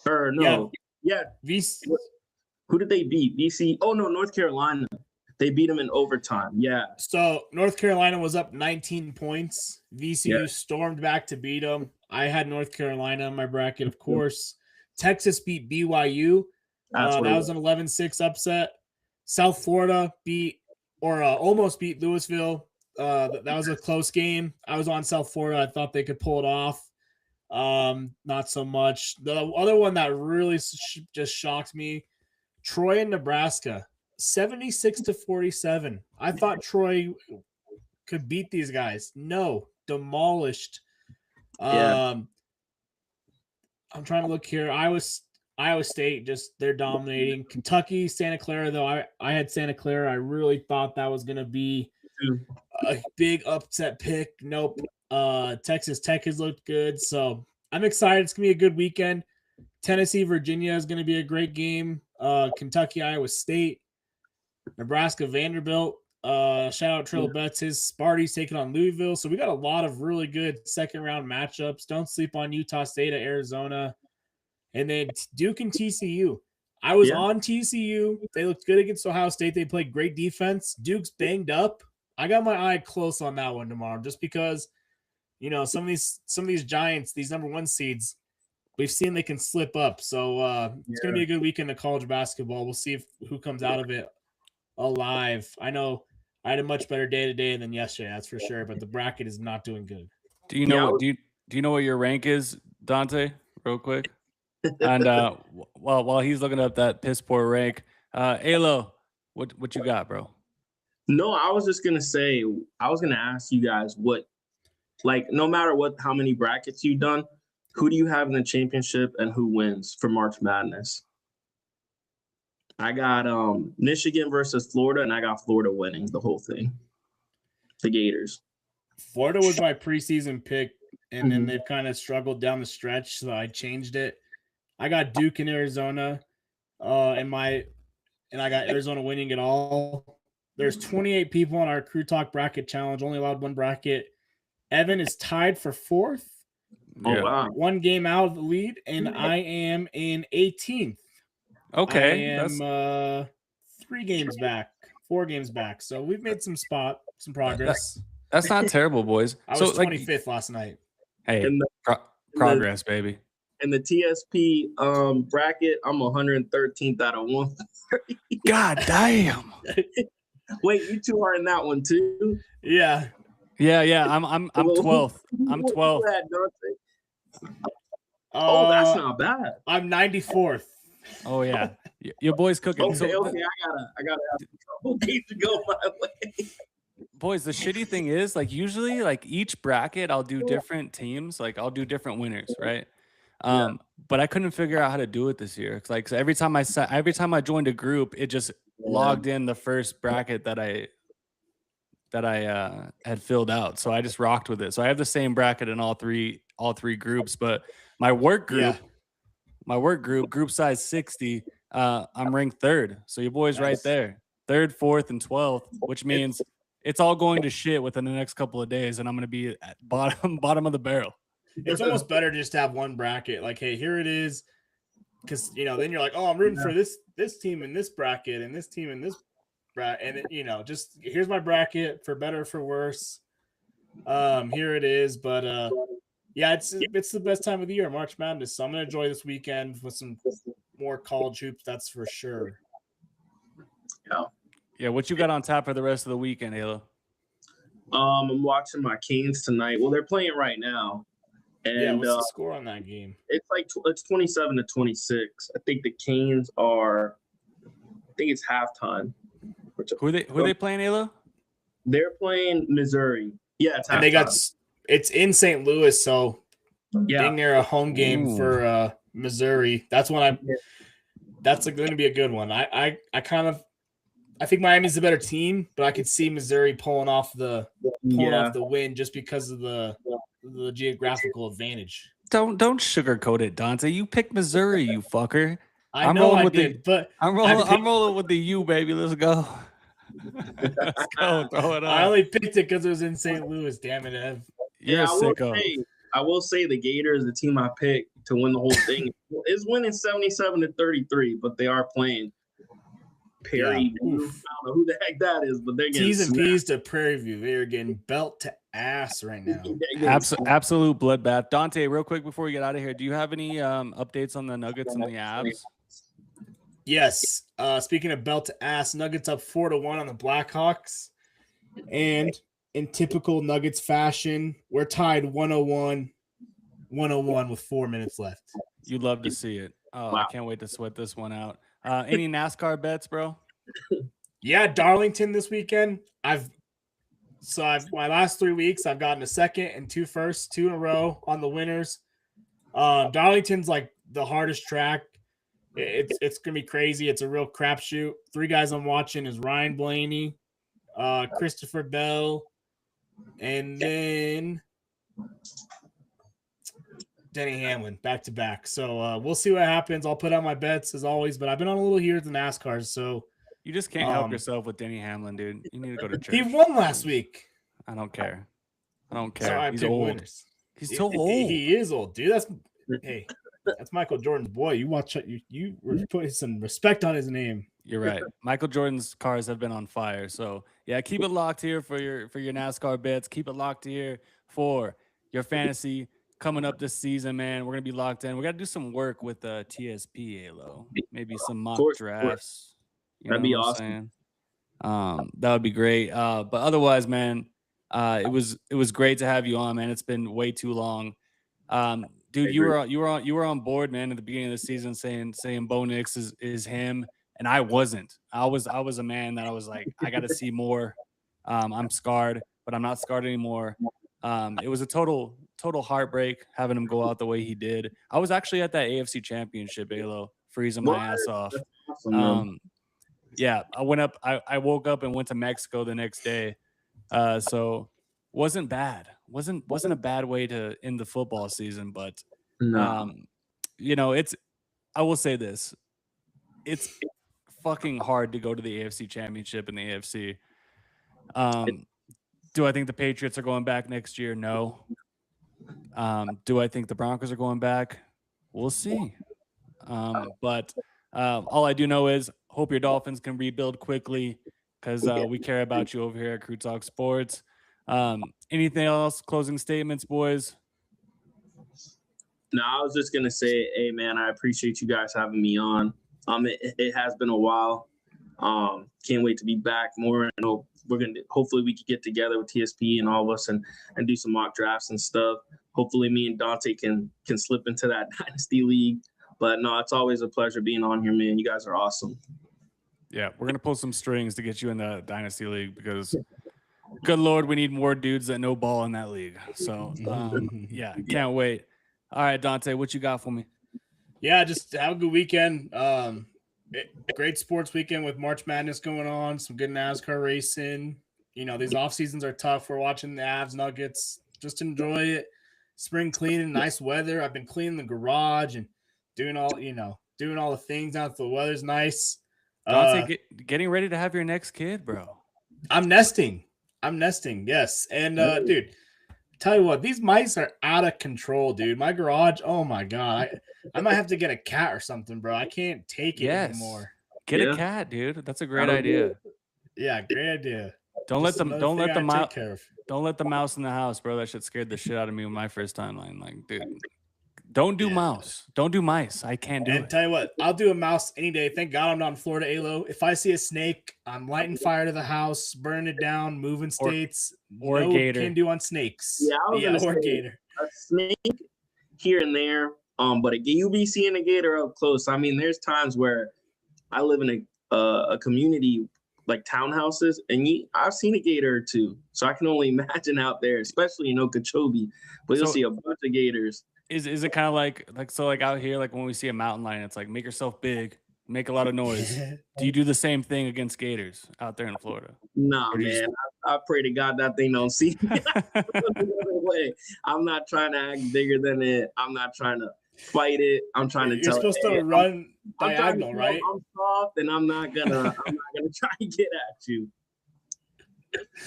Or no? Yeah. Who did they beat? VCU. Oh no, North Carolina. They beat them in overtime. Yeah. So North Carolina was up 19 points. VCU stormed back to beat them. I had North Carolina in my bracket, of course. Texas beat BYU. That was an 11-6 upset. South Florida almost beat Louisville. That was a close game. I was on South Florida. I thought they could pull it off. Not so much. The other one that really just shocked me, Troy and Nebraska, 76-47. I thought Troy could beat these guys. No, demolished. I'm trying to look here. Iowa State, they're dominating. Kentucky, Santa Clara, though, I had Santa Clara. I really thought that was going to be a big upset pick. Nope. Texas Tech has looked good. So I'm excited. It's going to be a good weekend. Tennessee, Virginia is going to be a great game. Kentucky, Iowa State. Nebraska, Vanderbilt. Shout out Trill Betts. His Sparty's taking on Louisville. So we got a lot of really good second-round matchups. Don't sleep on Utah State at Arizona. And then Duke and TCU. I was on TCU. They looked good against Ohio State. They played great defense. Duke's banged up. I got my eye close on that one tomorrow, just because, some of these Giants, these number 1 seeds, we've seen they can slip up. So it's going to be a good weekend of college basketball. We'll see who comes out of it alive. I know I had a much better day today than yesterday, that's for sure. But the bracket is not doing good. Do you know? Do you know what your rank is, Dante? real quick. And while he's looking up that piss poor rank, Alo, what you got, bro? No, I was just gonna say, I was gonna ask you guys what, like, no matter how many brackets you've done, who do you have in the championship and who wins for March Madness? I got Michigan versus Florida, and I got Florida winning the whole thing. The Gators. Florida was my preseason pick, and then they've kind of struggled down the stretch, so I changed it. I got Duke in Arizona, and I got Arizona winning it all. There's 28 people on our Crew Talk bracket challenge, only allowed one bracket. Evan is tied for 4th. Oh, wow. 1 game out of the lead, and I am in 18th. Okay. I am 3 games back, 4 games back. So we've made some progress. That's not terrible, boys. I was 25th last night. Hey, progress, baby. In the TSP bracket, I'm 113th out of 1. God damn. Wait, you two are in that one too? Yeah. I'm 12th. I'm 12th. Oh, that's not bad. I'm 94th. Oh yeah, your boy's cooking. Okay, I gotta have a couple games to go my way. Boys, the shitty thing is, like, usually, like, each bracket I'll do different teams, like I'll do different winners, right? But I couldn't figure out how to do it this year. It's like, so every time I joined a group, it just logged in the first bracket that I had filled out. So I just rocked with it. So I have the same bracket in all three groups, but my work group, group size 60, I'm ranked 3rd. So your boy's right there, 3rd, 4th, and 12th, which means it's all going to shit within the next couple of days, and I'm going to be at bottom of the barrel. It's almost better just to have one bracket. Like, hey, here it is, because then you're like, oh, I'm rooting for this team in this bracket and this team in this bracket, and just here's my bracket for better or for worse. Here it is, but yeah, it's the best time of the year, March Madness. So I'm gonna enjoy this weekend with some more college hoops, that's for sure. Yeah, what you got on tap for the rest of the weekend, Halo? I'm watching my Canes tonight. Well, they're playing right now. And what's the score on that game? It's like it's 27-26. I think the Canes are. I think it's halftime. Who are they playing, Halo? They're playing Missouri. Yeah, it's halftime. And they got it's in St. Louis, so being near a home game for Missouri. That's when that's going to be a good one. I think Miami's the better team, but I could see Missouri pulling off the win just because of the geographical advantage. Don't sugarcoat it, Dante. You picked Missouri, you fucker. I'm rolling with the U, baby. Let's go. Let's go. Throw it on. I only picked it because it was in St. Louis. Damn it, Ev. I will say the Gators, the team I picked to win the whole thing, is winning 77-33, but they are playing Prairie View. I don't know who the heck that is, but they're getting T's and P's to Prairie View. They are getting belt to ass right now. Absolute bloodbath. Dante, real quick before we get out of here, do you have any updates on the Nuggets and the Avs? Yes. Speaking of belt to ass, Nuggets up 4-1 on the Blackhawks. And in typical Nuggets fashion, we're tied 101 with 4 minutes left. You'd love to see it. Oh, wow. I can't wait to sweat this one out. Any NASCAR bets, bro? Yeah, Darlington this weekend. My last 3 weeks, I've gotten a second and 2 firsts, 2 in a row on the winners. Darlington's like the hardest track. It's gonna be crazy. It's a real crapshoot. 3 guys I'm watching is Ryan Blaney, Christopher Bell, and then Denny Hamlin back to back. So we'll see what happens. I'll put out my bets as always, but I've been on a little here at the NASCAR, so you just can't help yourself with Denny Hamlin, dude. You need to go to church. He won last week. I don't care. So he's old. Winners. He's so old. He is old, dude. That's Michael Jordan's boy. You watch it. You put some respect on his name. You're right. Michael Jordan's cars have been on fire. So yeah, keep it locked here for your NASCAR bets. Keep it locked here for your fantasy coming up this season, man. We're gonna be locked in. We gotta do some work with TSP, Halo. Maybe some mock drafts. That'd be awesome. That would be great. But otherwise, man, it was great to have you on, man. It's been way too long. dude, you were on board, man, at the beginning of the season saying Bo Nix is him, and I wasn't. I was a man that I was like, I got to see more. I'm scarred, but I'm not scarred anymore. It was a total heartbreak having him go out the way he did. I was actually at that AFC Championship, Alo, freezing my ass off. Awesome, yeah, I went up. I woke up and went to Mexico the next day. So wasn't bad. Wasn't a bad way to end the football season, but no. you know, I will say this. It's fucking hard to go to the AFC Championship in the AFC. Do I think the Patriots are going back next year? No. Do I think the Broncos are going back? We'll see. But all I do know is hope your Dolphins can rebuild quickly because we care about you over here at Crew Talk Sports. Anything else? Closing statements, boys? No, I was just gonna say, hey man, I appreciate you guys having me on. It has been a while. Can't wait to be back more. I know hopefully we can get together with TSP and all of us and do some mock drafts and stuff. Hopefully me and Dante can slip into that dynasty league. But no, it's always a pleasure being on here, man. You guys are awesome. Yeah, we're gonna pull some strings to get you in the dynasty league because good Lord, we need more dudes that know ball in that league. So yeah, can't wait. All right, Dante, what you got for me? Yeah, just have a good weekend. Great sports weekend with March Madness going on, some good NASCAR racing. You know, these off seasons are tough. We're watching the Avs Nuggets. Just enjoy it. Spring cleaning, nice weather. I've been cleaning the garage and doing all the things now that the weather's nice. Dante, getting ready to have your next kid, bro. I'm nesting. Yes. And dude, tell you what, these mice are out of control, dude. My garage, oh my God. I might have to get a cat or something, bro. I can't take it anymore. Get a cat, dude. That's a great idea. Yeah, great idea. Don't let the mouse in the house, bro. That shit scared the shit out of me when my first time. Like, dude, don't do mouse. Don't do mice. I can't do it. And tell you what, I'll do a mouse any day. Thank God I'm not in Florida, Alo. If I see a snake, I'm lighting fire to the house, burning it down, moving states. Or a gator. Can do on snakes. Yeah, or a gator. A snake here and there. But you be seeing a gator up close. I mean, there's times where I live in a community like townhouses, and I've seen a gator or two. So I can only imagine out there, especially in Okeechobee, but you'll see a bunch of gators. Is it kind of like out here, like when we see a mountain lion, it's like make yourself big, make a lot of noise. Do you do the same thing against gators out there in Florida? Nah, man. I pray to God that thing don't see me. Way. I'm not trying to act bigger than it. I'm not trying to fight it. I'm trying to tell it. You're supposed to run diagonal, right? I'm soft, and I'm not gonna try to get at you.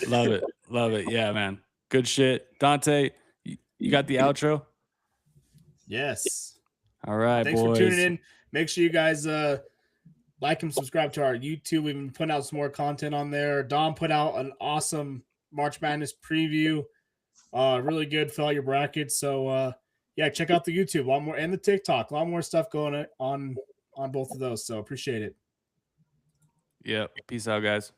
Love it. Yeah, man. Good shit. Dante, you got the outro? Yes. All right, Thanks boys. for tuning in. Make sure you guys like and subscribe to our YouTube. We've been putting out some more content on there. Dom put out an awesome March Madness preview. Really good. Fill out your brackets. So yeah, check out the YouTube a lot more and the TikTok. A lot more stuff going on both of those. So appreciate it. Yep. Peace out, guys.